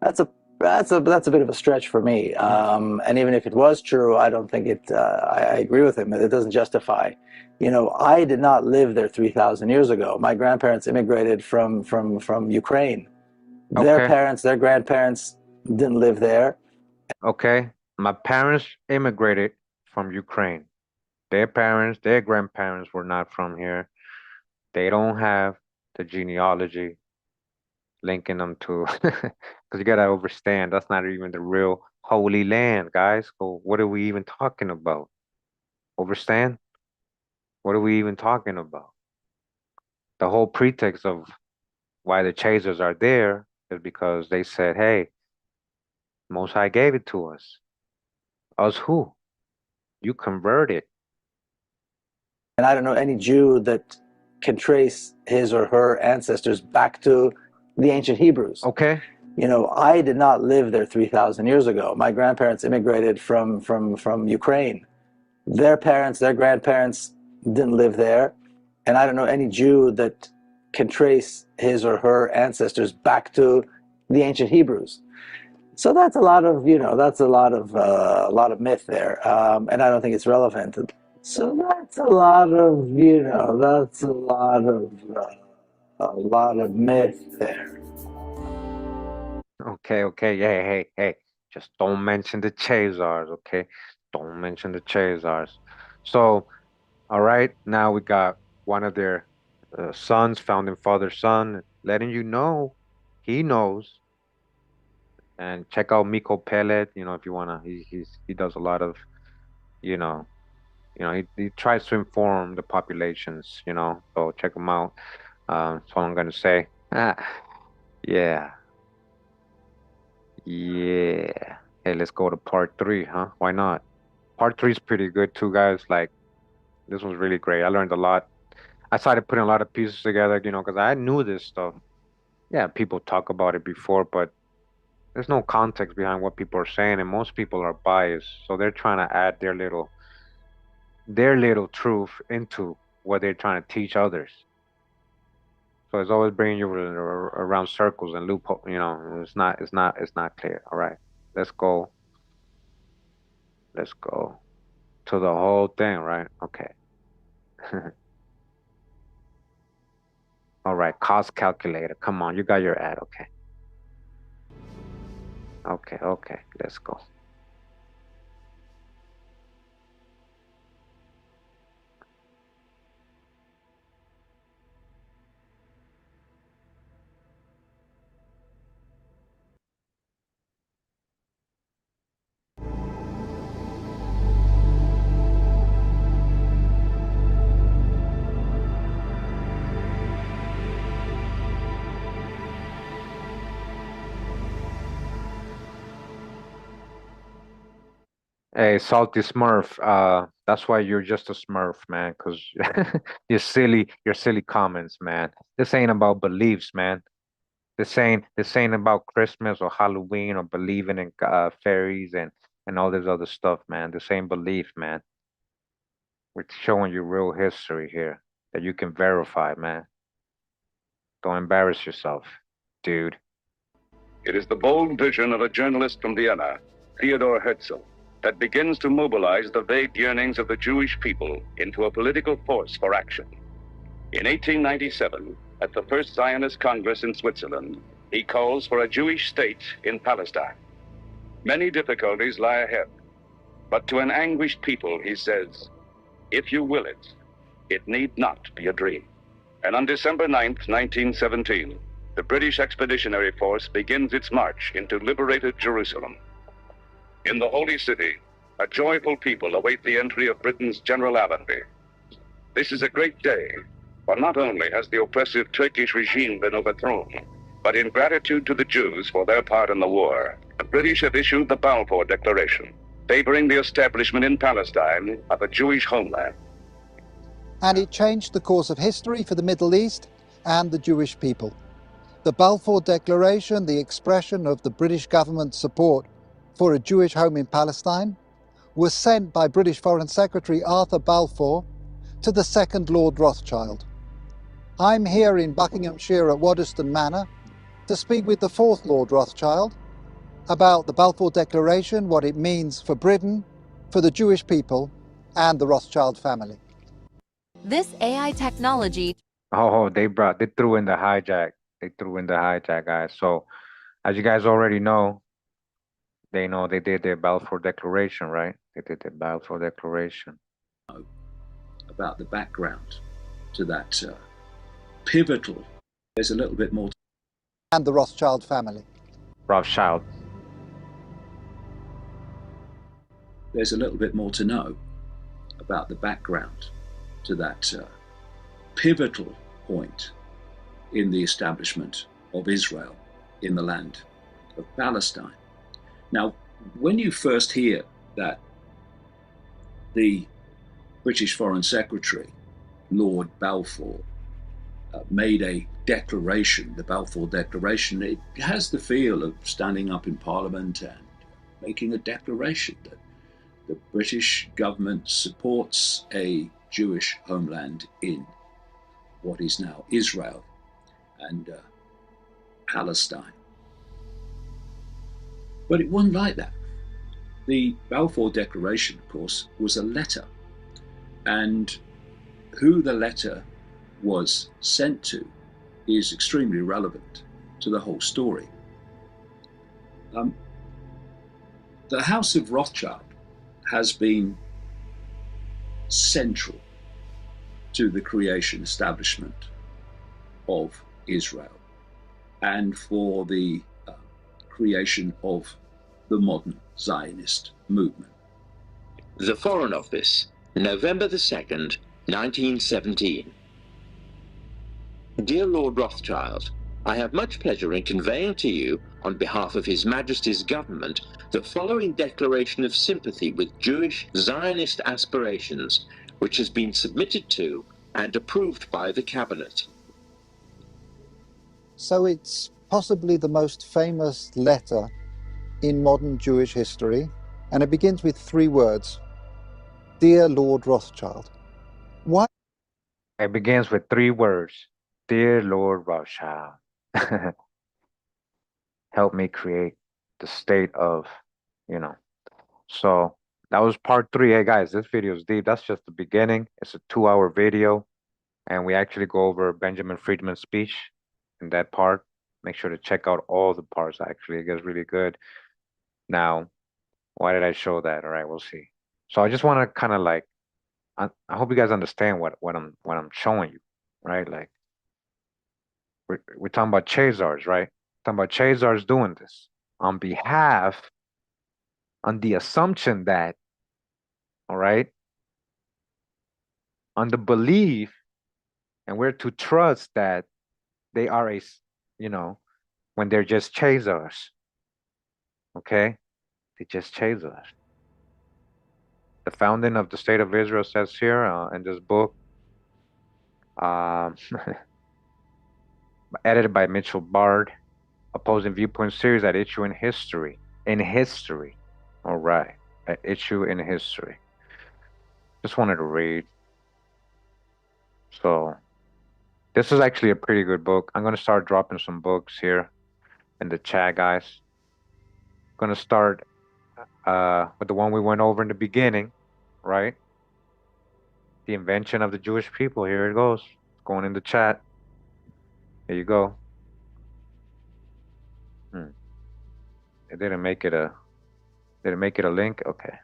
That's a bit of a stretch for me. And even if it was true, I don't think it. I agree with him. It doesn't justify. I did not live there 3,000 years ago. My grandparents immigrated from Ukraine. Okay. Their parents, their grandparents didn't live there. Okay, my parents immigrated from Ukraine. Their parents, their grandparents were not from here. They don't have the genealogy, linking them to, because you gotta understand that's not even the real Holy Land, guys. So what are we even talking about? Understand? What are we even talking about? The whole pretext of why the Chasers are there is because they said, hey, Most High gave it to us. Us who? You converted. And I don't know any Jew that can trace his or her ancestors back to the ancient Hebrews. Okay. You know, I did not live there 3,000 years ago. My grandparents immigrated from Ukraine. Their parents, their grandparents didn't live there. And I don't know any Jew that can trace his or her ancestors back to the ancient Hebrews. So that's a lot of, you know, that's a lot of myth there, and I don't think it's relevant. So that's a lot of, you know, that's a lot of myth there. Okay. Hey. Just don't mention the Chazars, okay? Don't mention the Chazars. So, all right, now we got one of their sons, founding father's son, letting you know he knows. And check out Miko Pellet, you know, if you wanna. He does a lot of, you know, he tries to inform the populations, you know. So check him out. That's all I'm gonna say. Yeah. Yeah. Hey, let's go to part three, huh? Why not? Part three is pretty good too, guys. Like, this was really great. I learned a lot. I started putting a lot of pieces together, you know, because I knew this stuff. Yeah, people talk about it before, but there's no context behind what people are saying, and most people are biased. So they're trying to add their little truth into what they're trying to teach others. So it's always bringing you around circles and loophole. You know, it's not clear. All right, let's go. Let's go to the whole thing, right? Okay. All right, cost calculator. Come on, you got your ad. Okay. Okay. Let's go. Hey, Salty Smurf. That's why you're just a Smurf, man. Cause your silly comments, man. This ain't about beliefs, man. This ain't about Christmas or Halloween or believing in fairies and all this other stuff, man. This ain't belief, man. We're showing you real history here that you can verify, man. Don't embarrass yourself, dude. It is the bold vision of a journalist from Vienna, Theodor Herzl, that begins to mobilize the vague yearnings of the Jewish people into a political force for action. In 1897, at the First Zionist Congress in Switzerland, he calls for a Jewish state in Palestine. Many difficulties lie ahead, but to an anguished people, he says, if you will it, it need not be a dream. And on December 9th, 1917, the British Expeditionary Force begins its march into liberated Jerusalem. In the Holy City, a joyful people await the entry of Britain's General Allenby. This is a great day, for not only has the oppressive Turkish regime been overthrown, but in gratitude to the Jews for their part in the war, the British have issued the Balfour Declaration, favoring the establishment in Palestine of a Jewish homeland. And it changed the course of history for the Middle East and the Jewish people. The Balfour Declaration, the expression of the British government's support for a Jewish home in Palestine, was sent by British Foreign Secretary Arthur Balfour to the second Lord Rothschild. I'm here in Buckinghamshire at Waddesdon Manor to speak with the fourth Lord Rothschild about the Balfour Declaration, what it means for Britain, for the Jewish people, and the Rothschild family. This AI technology. Oh, they threw in the hijack. They threw in the hijack, guys. So, as you guys already know they did their Balfour Declaration, right? They did their Balfour Declaration. About the background to that pivotal There's a little bit more. And the Rothschild family. Rothschild. There's a little bit more to know about the background to that pivotal point in the establishment of Israel in the land of Palestine. Now, when you first hear that the British Foreign Secretary, Lord Balfour, made a declaration, the Balfour Declaration, it has the feel of standing up in Parliament and making a declaration that the British government supports a Jewish homeland in what is now Israel and Palestine. But it wasn't like that. The Balfour Declaration, of course, was a letter, and who the letter was sent to is extremely relevant to the whole story. The House of Rothschild has been central to the creation establishment of Israel and for the creation of the modern Zionist movement. The Foreign Office, November the 2nd, 1917. Dear Lord Rothschild, I have much pleasure in conveying to you, on behalf of His Majesty's government, the following declaration of sympathy with Jewish Zionist aspirations, which has been submitted to and approved by the Cabinet. So it's possibly the most famous letter in modern Jewish history, and it begins with 3 words. Dear Lord Rothschild. Why? It begins with 3 words. Dear Lord Rothschild. Help me create the state of, So that was part 3. Hey guys, this video is deep. That's just the beginning. It's a 2-hour video, and we actually go over Benjamin Friedman's speech in that part. Make sure to check out all the parts. Actually, it gets really good. Now, why did I show that? All right, we'll see. So I just want to kind of like, I hope you guys understand what I'm showing you, right? Like we're talking about Chazars, right? Talking about Chazars doing this on the assumption that, all right, on the belief, and we're to trust that they are when they're just Chazars, okay? They just Chazars. The founding of the state of Israel says here in this book, edited by Mitchell Bard, opposing viewpoint series at issue in history. In history, all right, at issue in history. Just wanted to read. So this is actually a pretty good book. I'm going to start dropping some books here in the chat, guys. I'm going to start with the one we went over in the beginning, right? The invention of the Jewish people. Here it goes. It's going in the chat. Here you go. It didn't make it a link? Okay.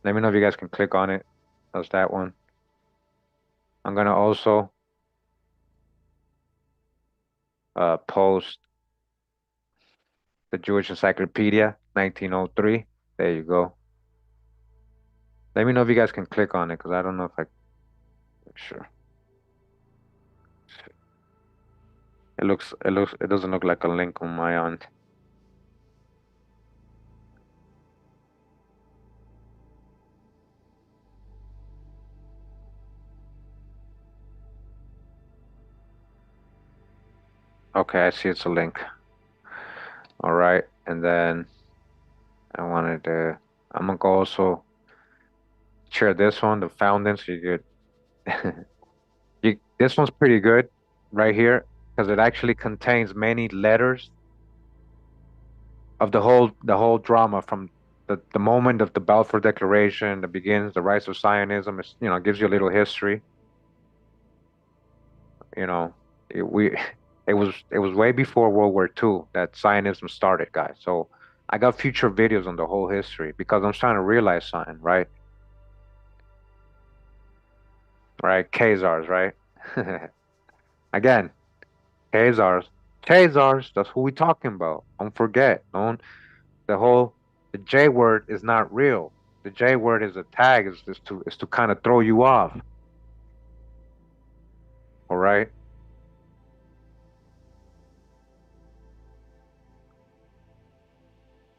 Let me know if you guys can click on it. That's that one. I'm gonna also post the Jewish Encyclopedia, 1903. There you go. Let me know if you guys can click on it, because I don't know if I make sure. It doesn't look like a link on my end. Okay, I see it's a link. All right, and then I'm gonna go also share this one, the founding, so you could this one's pretty good right here, because it actually contains many letters of the whole drama from the moment of the Balfour Declaration that begins the rise of Zionism. It's, it gives you a little history. It was way before World War II that Zionism started, guys. So I got future videos on the whole history, because I'm trying to realize something, right? Right, Chazars, right? Again, Chazars. Chazars, that's who we talking about. Don't forget. Don't the J word is not real. The J word is a tag, is to kind of throw you off. All right.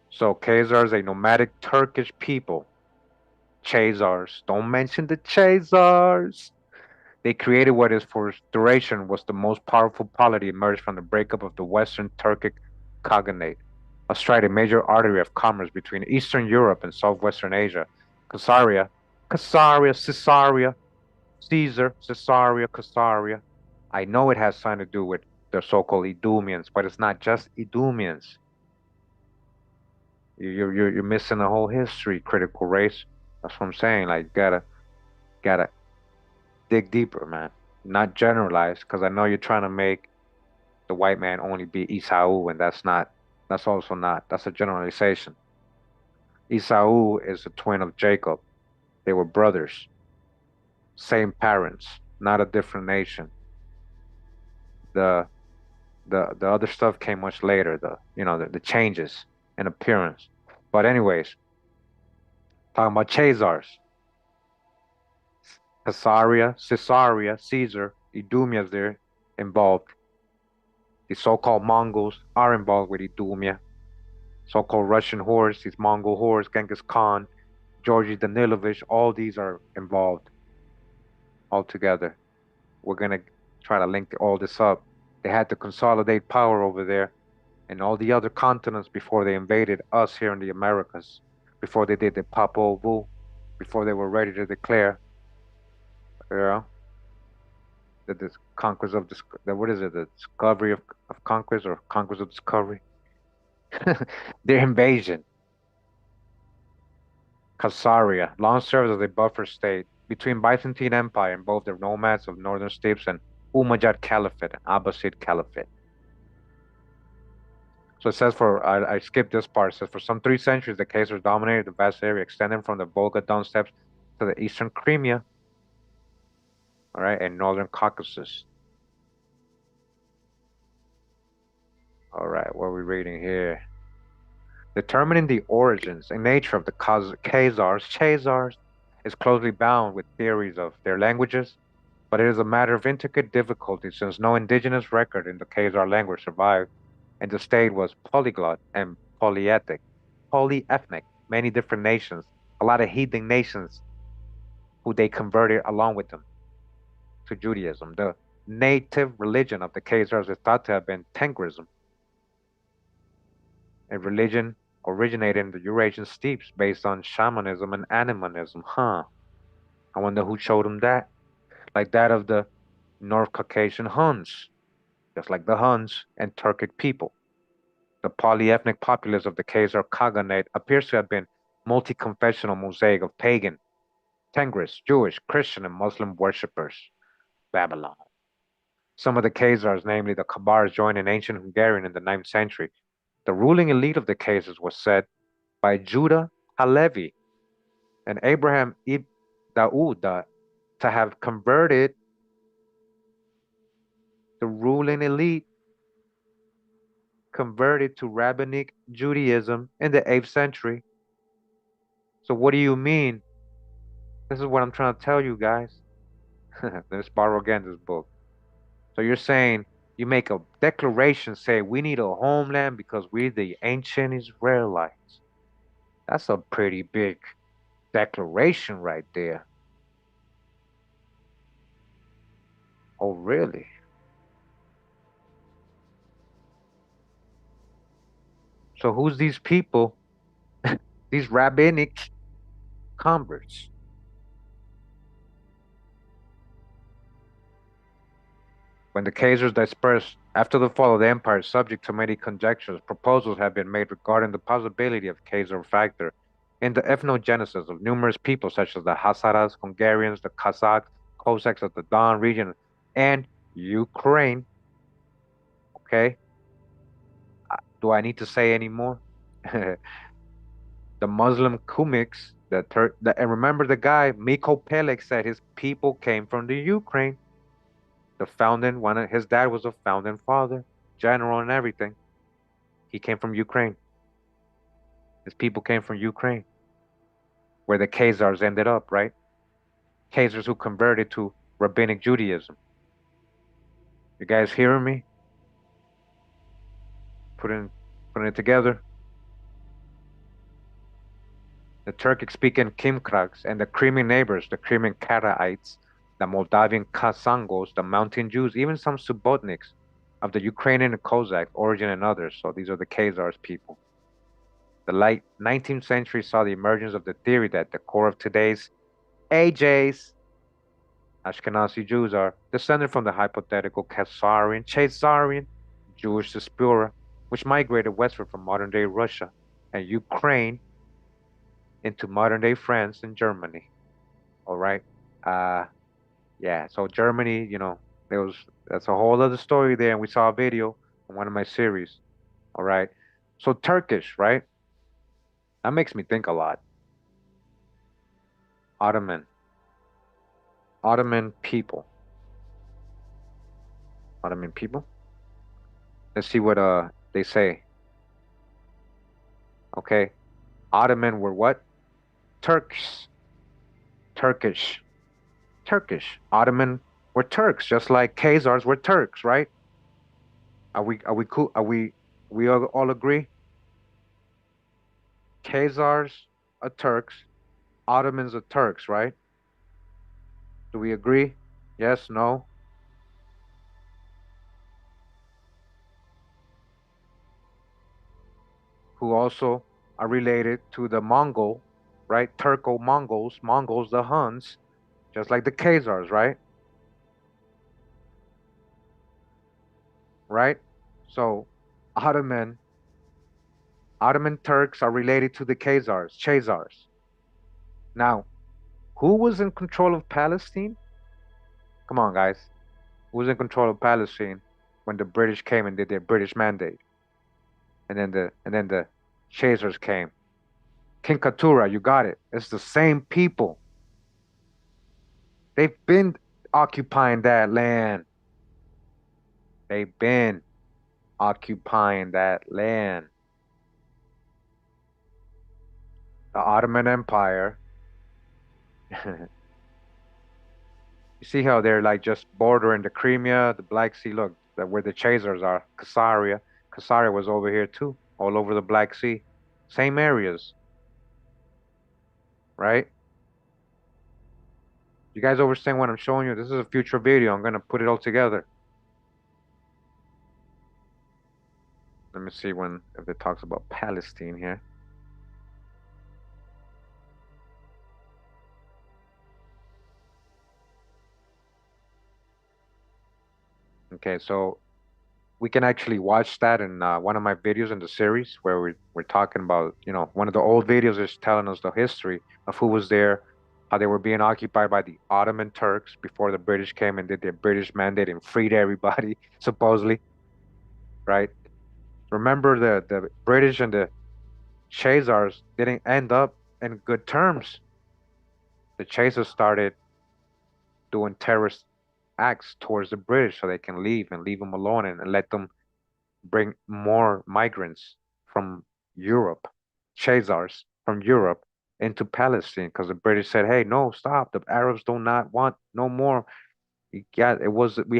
So Chazars, a nomadic Turkish people. Chazars. Don't mention the Chazars. They created what is for duration was the most powerful polity emerged from the breakup of the Western Turkic Khaganate, a stride, a major artery of commerce between Eastern Europe and Southwestern Asia. Caesarea, Caesarea, Caesar, Caesarea, Caesarea. I know it has something to do with the so-called Idumeans, but it's not just Idumeans. You're missing the whole history, critical race. That's what I'm saying. Like, gotta dig deeper, man. Not generalize, because I know you're trying to make the white man only be Esau, and that's also not, that's a generalization. Esau is a twin of Jacob. They were brothers, same parents, not a different nation. The the other stuff came much later, the changes in appearance. But anyways, talking about Chazars, Caesarea, Caesar, Idumea there involved. The so-called Mongols are involved with Idumea. So-called Russian hordes, these Mongol hordes, Genghis Khan, Georgy Danilovich, all these are involved all together. We're going to try to link all this up. They had to consolidate power over there and all the other continents before they invaded us here in the Americas, before they did the Popol Vuh, before they were ready to declare, you know, the conquest of what is it, the discovery of conquest or conquest of discovery? Their invasion. Khasaria long served as a buffer state between Byzantine Empire and both the nomads of northern steppes and Umayyad Caliphate and Abbasid Caliphate. So it says I skipped this part. It says for some 3 centuries, the Khazars dominated the vast area extending from the Volga down steppes to the eastern Crimea, all right, and northern Caucasus. All right, what are we reading here? Determining the origins and nature of the Chazars is closely bound with theories of their languages, but it is a matter of intricate difficulty since no indigenous record in the Khazar language survived, and the state was polyglot and polyethnic, many different nations, a lot of heathen nations who they converted along with them to Judaism. The native religion of the Khazars is thought to have been Tengrism, a religion originated in the Eurasian steppes based on shamanism and animism. Huh. I wonder who showed them that. Like that of the North Caucasian Huns, just like the Huns and Turkic people. The polyethnic populace of the Khazar Khaganate appears to have been multi-confessional mosaic of pagan, Tengris, Jewish, Christian, and Muslim worshippers. Babylon. Some of the Khazars, namely the Kabars, joined in ancient Hungarian in the 9th century. The ruling elite of the Khazars was said by Judah Halevi and Abraham ibn Dauda to have converted the ruling elite converted to rabbinic Judaism in the 8th century. So what do you mean? This is what I'm trying to tell you guys. Let's borrow again this book. So you're saying you make a declaration, say we need a homeland because we're the ancient Israelites. That's a pretty big declaration right there. Oh, really? So who's these people? These rabbinic converts. When the Khazars dispersed after the fall of the empire, subject to many conjectures, proposals have been made regarding the possibility of Khazar factor in the ethnogenesis of numerous people such as the Hazaras, Hungarians, the Kazakhs, Cossacks of the Don region, and Ukraine. Okay? Do I need to say any more? The Muslim Kumiks, and remember the guy, Miko Peleg, said his people came from the Ukraine. his dad was a founding father, general and everything. He came from Ukraine. His people came from Ukraine, where the Chazars ended up, right? Chazars who converted to rabbinic Judaism. You guys hearing me? Putting it together. The Turkic-speaking Kimkraks and the Crimean neighbors, the Crimean Karaites, the Moldavian Kasangos, the Mountain Jews, even some Subotniks of the Ukrainian Cossack origin and others. So these are the Khazars people. The late 19th century saw the emergence of the theory that the core of today's AJs, Ashkenazi Jews, are descended from the hypothetical Chazarian Jewish diaspora, which migrated westward from modern-day Russia and Ukraine into modern-day France and Germany. All right. Yeah. So Germany, that's a whole other story there, and we saw a video in one of my series. All right. So Turkish, right? That makes me think a lot. Ottoman people. Ottoman people. Let's see what they say. Okay. Ottoman were what? Turks. Turkish. Ottoman were Turks, just like Khazars were Turks, right? Are we cool? We all agree? Khazars are Turks, Ottomans are Turks, right? Do we agree? Yes, no? Who also are related to the Mongol, right? Turco-Mongols, Mongols, the Huns, just like the Khazars, right? Right? So Ottoman Turks are related to the Chazars. Now, who was in control of Palestine? Come on, guys. Who was in control of Palestine when the British came and did their British Mandate? And then the Chasers came. King Katura, you got it. It's the same people. They've been occupying that land. They've been occupying that land. The Ottoman Empire. You see how they're like just bordering the Crimea, the Black Sea. Look, where the Chasers are. Khasaria. Khasaria was over here too, all over the Black Sea. Same areas. Right? You guys understand what I'm showing you? This is a future video. I'm going to put it all together. Let me see if it talks about Palestine here. Okay, so we can actually watch that in one of my videos in the series where we're talking about, one of the old videos is telling us the history of who was there, how they were being occupied by the Ottoman Turks before the British came and did their British Mandate and freed everybody, supposedly, right? Remember the British and the Chazars didn't end up in good terms. The Chazars started doing terrorist acts towards the British so they can leave them alone and let them bring more migrants from Europe, Chazars from Europe into Palestine because the British said, hey, no, stop. The Arabs do not want no more. We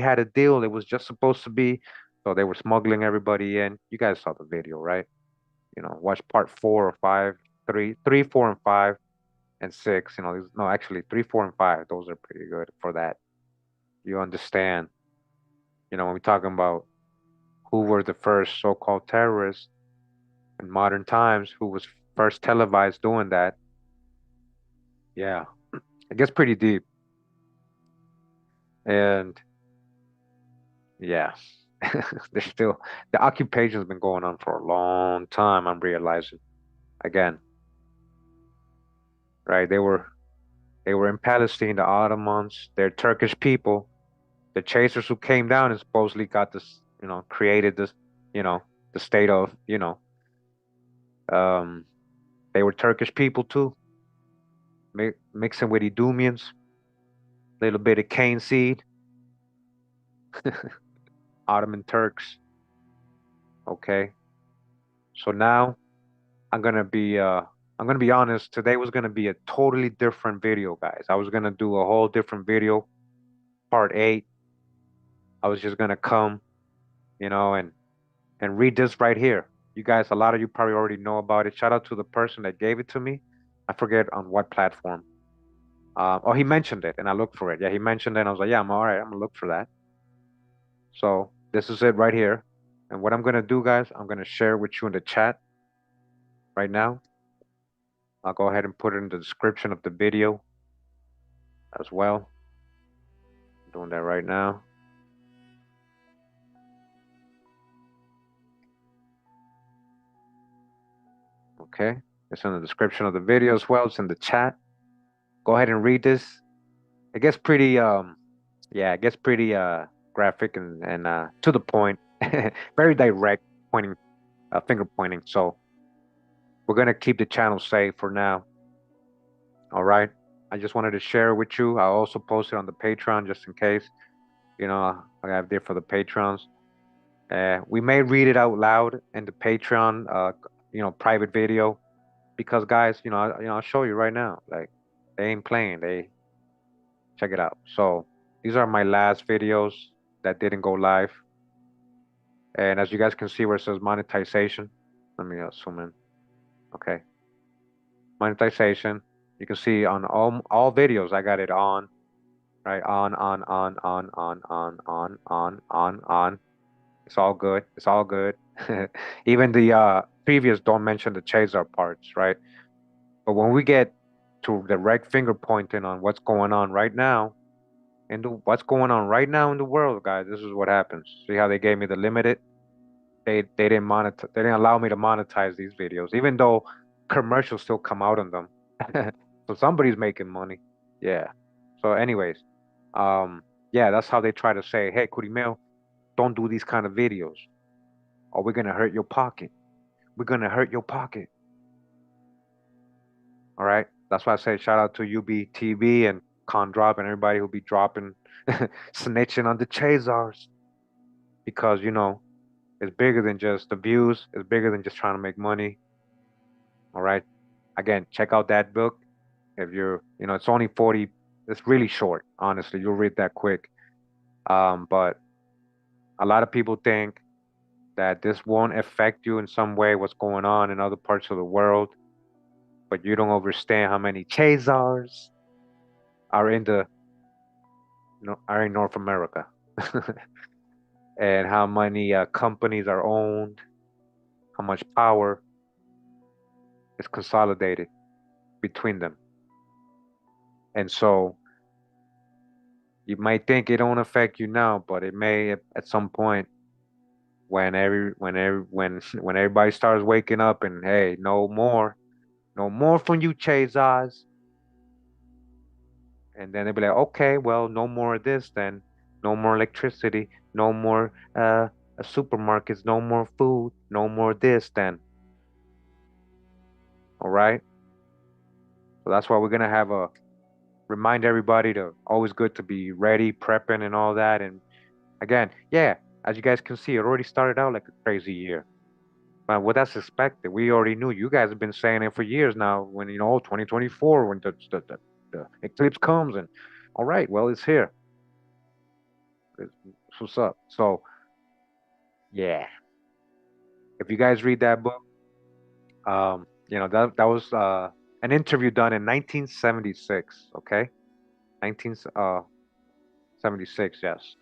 had a deal. It was just supposed to be. So they were smuggling everybody in. You guys saw the video, right? Watch part 4 or 5, 3, 4, and 5, and 6. No, actually 3, 4, and 5. Those are pretty good for that. You understand, when we're talking about who were the first so-called terrorists in modern times, who was first televised doing that. Yeah, it gets pretty deep. And yeah, the occupation's been going on for a long time, I'm realizing. Again, right? They were in Palestine, the Ottomans, they're Turkish people. The chasers who came down and supposedly got this, created this, the state of, they were Turkish people too, mixing with Edomians, little bit of cane seed. Ottoman Turks. Okay. So now I'm gonna be honest. Today was gonna be a totally different video, guys. I was gonna do a whole different video, part 8. I was just gonna come, and read this right here. You guys, a lot of you probably already know about it. Shout out to the person that gave it to me. I forget on what platform. Oh, he mentioned it, and I looked for it. Yeah, he mentioned it, and I was like, yeah, I'm all right. I'm gonna look for that. So this is it right here. And what I'm gonna do, guys, I'm gonna share with you in the chat right now. I'll go ahead and put it in the description of the video as well. I'm doing that right now. Okay, it's in the description of the video as well. It's in the chat. Go ahead and read this. It gets pretty yeah, it gets pretty graphic and to the point. Very direct, pointing finger pointing. So we're gonna keep the channel safe for now. All right. I just wanted to share with you. I also posted on the Patreon just in case. I have there for the patrons. We may read it out loud in the Patreon, private video, because guys, I'll show you right now. Like, they ain't playing. They check it out. So these are my last videos that didn't go live, and as you guys can see where it says monetization, let me zoom in. Okay, monetization. You can see on all videos I got it on, right? On. It's all good. It's all good. Even the previous don't mention the chaser parts, right? But when we get to direct finger pointing on what's going on right now what's going on right now in the world, guys, this is what happens. See how they gave me the limited? They didn't monetize. They didn't allow me to monetize these videos, even though commercials still come out on them. So somebody's making money. Yeah. So, anyways, yeah, that's how they try to say, hey, Kurimeo, don't do these kind of videos, or we're gonna hurt your pocket. We're gonna hurt your pocket. All right. That's why I say shout out to UBTV and Con Drop and everybody who'll be dropping, snitching on the Chazars, because it's bigger than just the views. It's bigger than just trying to make money. All right. Again, check out that book. If you're, it's only 40. It's really short. Honestly, you'll read that quick. But a lot of people think that this won't affect you in some way, what's going on in other parts of the world. But you don't understand how many Chazars are are in North America, and how many companies are owned, how much power is consolidated between them. And so you might think it don't affect you now, but it may at some point when when everybody starts waking up and, hey, no more from you, Chazars. And then they'll be like, okay, well, no more of this then. No more electricity, no more supermarkets, no more food, no more this then. All right? So that's why we're going to have remind everybody to always good to be ready, prepping and all that. And again, yeah, as you guys can see, it already started out like a crazy year. But what that's expected, we already knew. You guys have been saying it for years now. When 2024, when the eclipse comes, and all right, well, it's here. It's what's up. So yeah, if you guys read that book, that was an interview done in 1976. Okay, 1976, yes.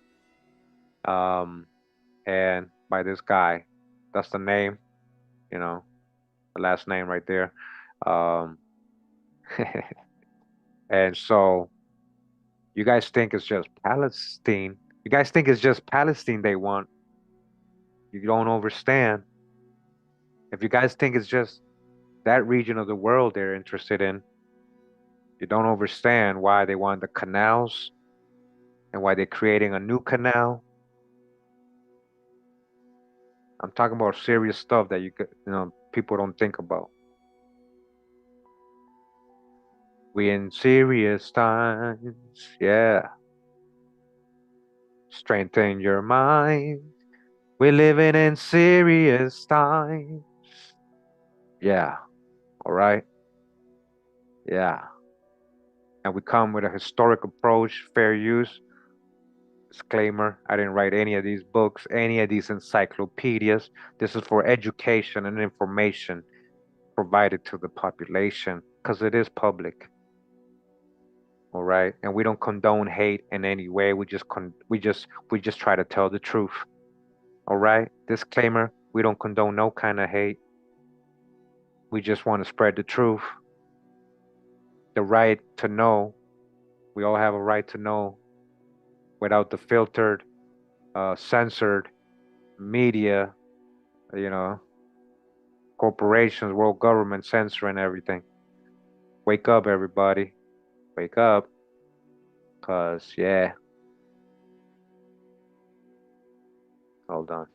And by this guy, that's the name, the last name right there. Um, and so you guys think it's just Palestine. You guys think it's just Palestine they want. You don't understand. If you guys think it's just that region of the world they're interested in, you don't understand why they want the canals and why they're creating a new canal. I'm talking about serious stuff that people don't think about. We in serious times, yeah. Strengthen your mind. We're living in serious times. Yeah. All right. Yeah. And we come with a historic approach, fair use. Disclaimer, I didn't write any of these books, any of these encyclopedias. This is for education and information provided to the population because it is public. All right, and we don't condone hate in any way. We just try to tell the truth. All right, disclaimer: we don't condone no kind of hate. We just want to spread the truth. The right to know. We all have a right to know without the filtered, censored media, you know, corporations, world government censoring everything. Wake up, everybody. Wake up. Because, yeah. Hold on.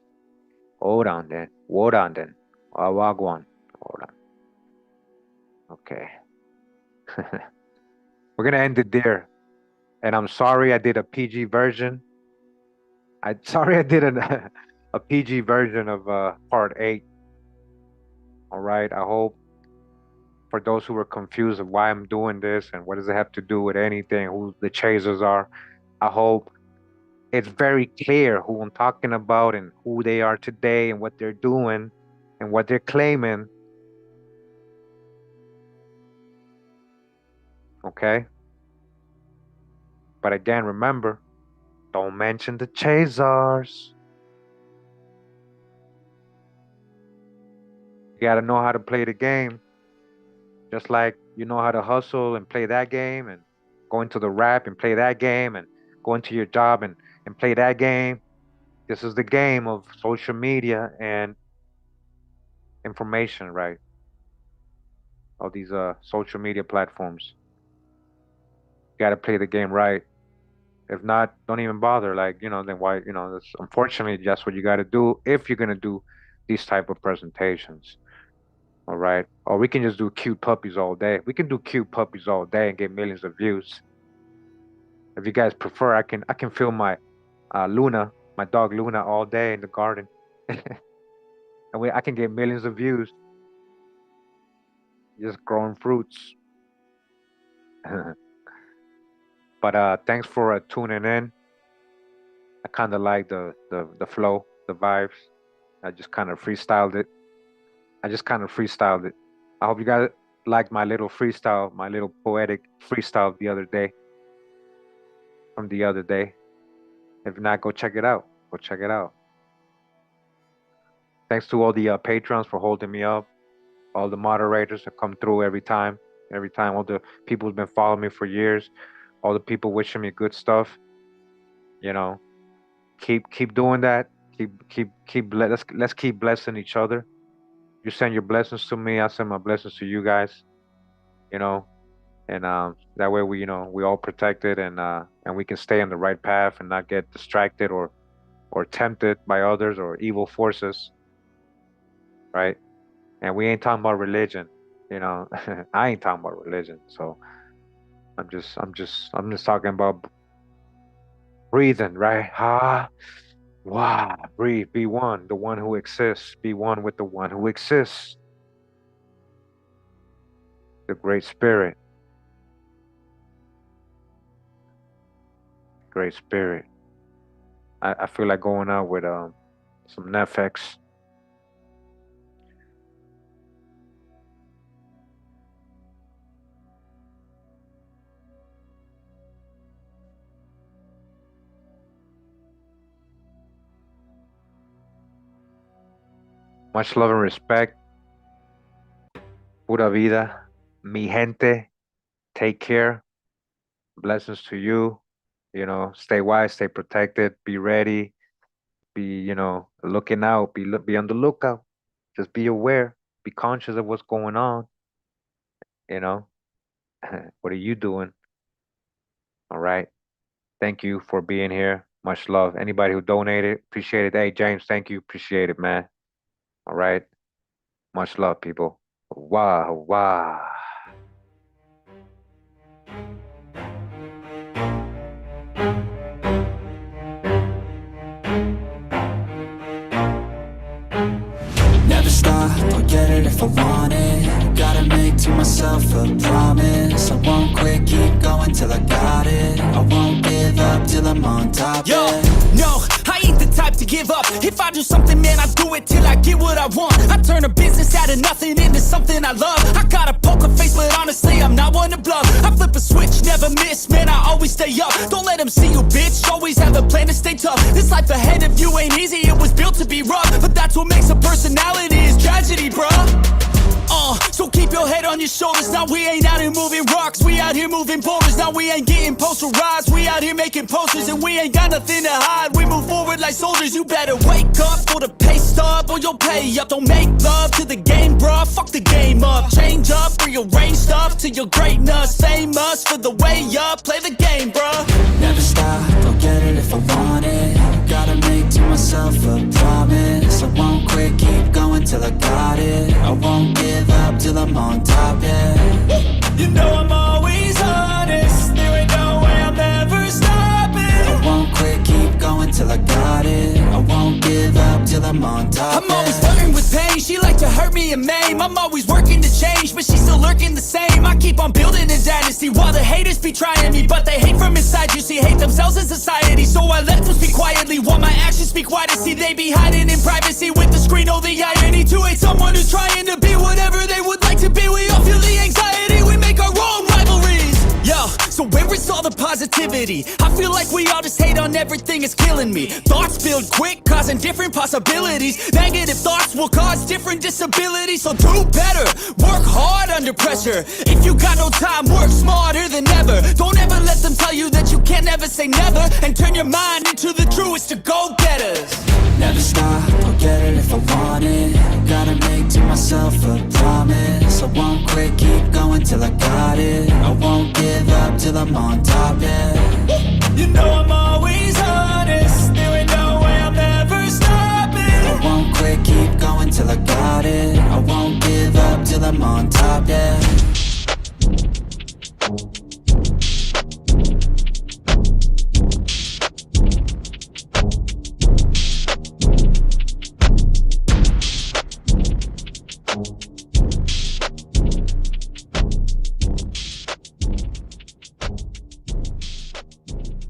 Hold on then. Hold on then. Wagwan. Hold on. Okay. We're going to end it there. And I'm sorry I did a PG version. Sorry I did a PG version of part 8. All right. I hope for those who were confused of why I'm doing this and what does it have to do with anything, who the Chazars are, I hope it's very clear who I'm talking about and who they are today and what they're doing and what they're claiming. Okay? But again, remember, don't mention the Chazars. You gotta know how to play the game. Just like you know how to hustle and play that game and go into the rap and play that game and go into your job and play that game. This is the game of social media and information, right? All these social media platforms. You gotta play the game right. If not, don't even bother. Like, then why, that's unfortunately that's what you gotta do if you're gonna do these type of presentations. All right. Or we can just do cute puppies all day. We can do cute puppies all day and get millions of views. If you guys prefer, I can film my Luna, my dog Luna, all day in the garden. And I can get millions of views just growing fruits. But thanks for tuning in. I kind of like the flow, the vibes. I just kind of freestyled it. I hope you guys liked my little freestyle, my little poetic freestyle the other day. From the other day. If not, go check it out. Go check it out. Thanks to all the patrons for holding me up. All the moderators that come through every time. Every time. All the people who've been following me for years. All the people wishing me good stuff. Keep doing that. Let's keep blessing each other. You send your blessings to me, I send my blessings to you guys. And that way we all protected and we can stay on the right path and not get distracted or tempted by others or evil forces, right? And we ain't talking about religion, I ain't talking about religion. So I'm just talking about breathing, right? Wow, breathe, be one, the one who exists, be one with the one who exists, the great spirit. Great spirit. I feel like going out with some Netflix. Much love and respect. Pura vida. Mi gente. Take care. Blessings to you. Stay wise, stay protected, be ready, be, looking out, be on the lookout. Just be aware, be conscious of what's going on. What are you doing? All right. Thank you for being here. Much love. Anybody who donated, appreciate it. Hey, James, thank you. Appreciate it, man. All right. Much love, people. Wow, wow. stop, I'll get it if I want it. Gotta make to myself a promise. I won't quit, keep going till I got it. I won't give up till I'm on top. Yo, no, I ain't the type to give up. If I do something, man, I do it till I get what I want. I turn a business out of nothing into something I love. I got a poker face, but honestly, I'm not one to bluff. I flip a switch, never miss, man, I always stay up. Don't let them see you, bitch, always have a plan to stay tough. This life ahead of you ain't easy, it was built to be rough. But that's what makes a personality, is tragedy, bruh. So keep your head on your shoulders. Now we ain't out here moving rocks, we out here moving boulders. Now we ain't getting posterized, we out here making posters. And we ain't got nothing to hide, we move forward like soldiers. You better wake up for the pay stub, or you'll pay up. Don't make love to the game, bruh, fuck the game up. Change up, rearrange stuff to your greatness. Famous for the way up, play the game, bruh. Never stop, I'll get it if I want it. Gotta make to myself a promise. I won't quit, keep going till I got it. I won't give up till I'm on top, yeah. You know I'm always honest, there ain't no way I'm ever stopping. I won't quit, keep going till I got it. I won't give up till I'm on top, I'm always flirting with pain, she like to hurt me and maim. I'm always working to change, but she's still lurking the same. I keep on building a dynasty while the haters be trying me. But they hate from inside, you see, hate themselves in society. So I let them speak quietly while my actions speak wider. See, they be hiding in privacy with the screen. Oh, the irony to hate someone who's trying to be whatever they would like to be. We all feel the anxiety, we make our own rivalries. Yo, so where is all the positivity? I feel like we all just hate on everything, it's killing me. Thoughts build quick, causing different possibilities. Negative thoughts will cause different disabilities. So do better, work hard under pressure. If you got no time, work smarter than ever. Don't ever let them tell you that you can't never say never. And turn your mind into the truest of go-getters. Never stop, I'll get it if I want it. Gotta make to myself a promise. I won't quit, keep going till I got it. I won't give up till I'm on top, yeah. You know I'm always honest, there ain't no way I'm ever stopping. I won't quit, keep going till I got it. I won't give up till I'm on top.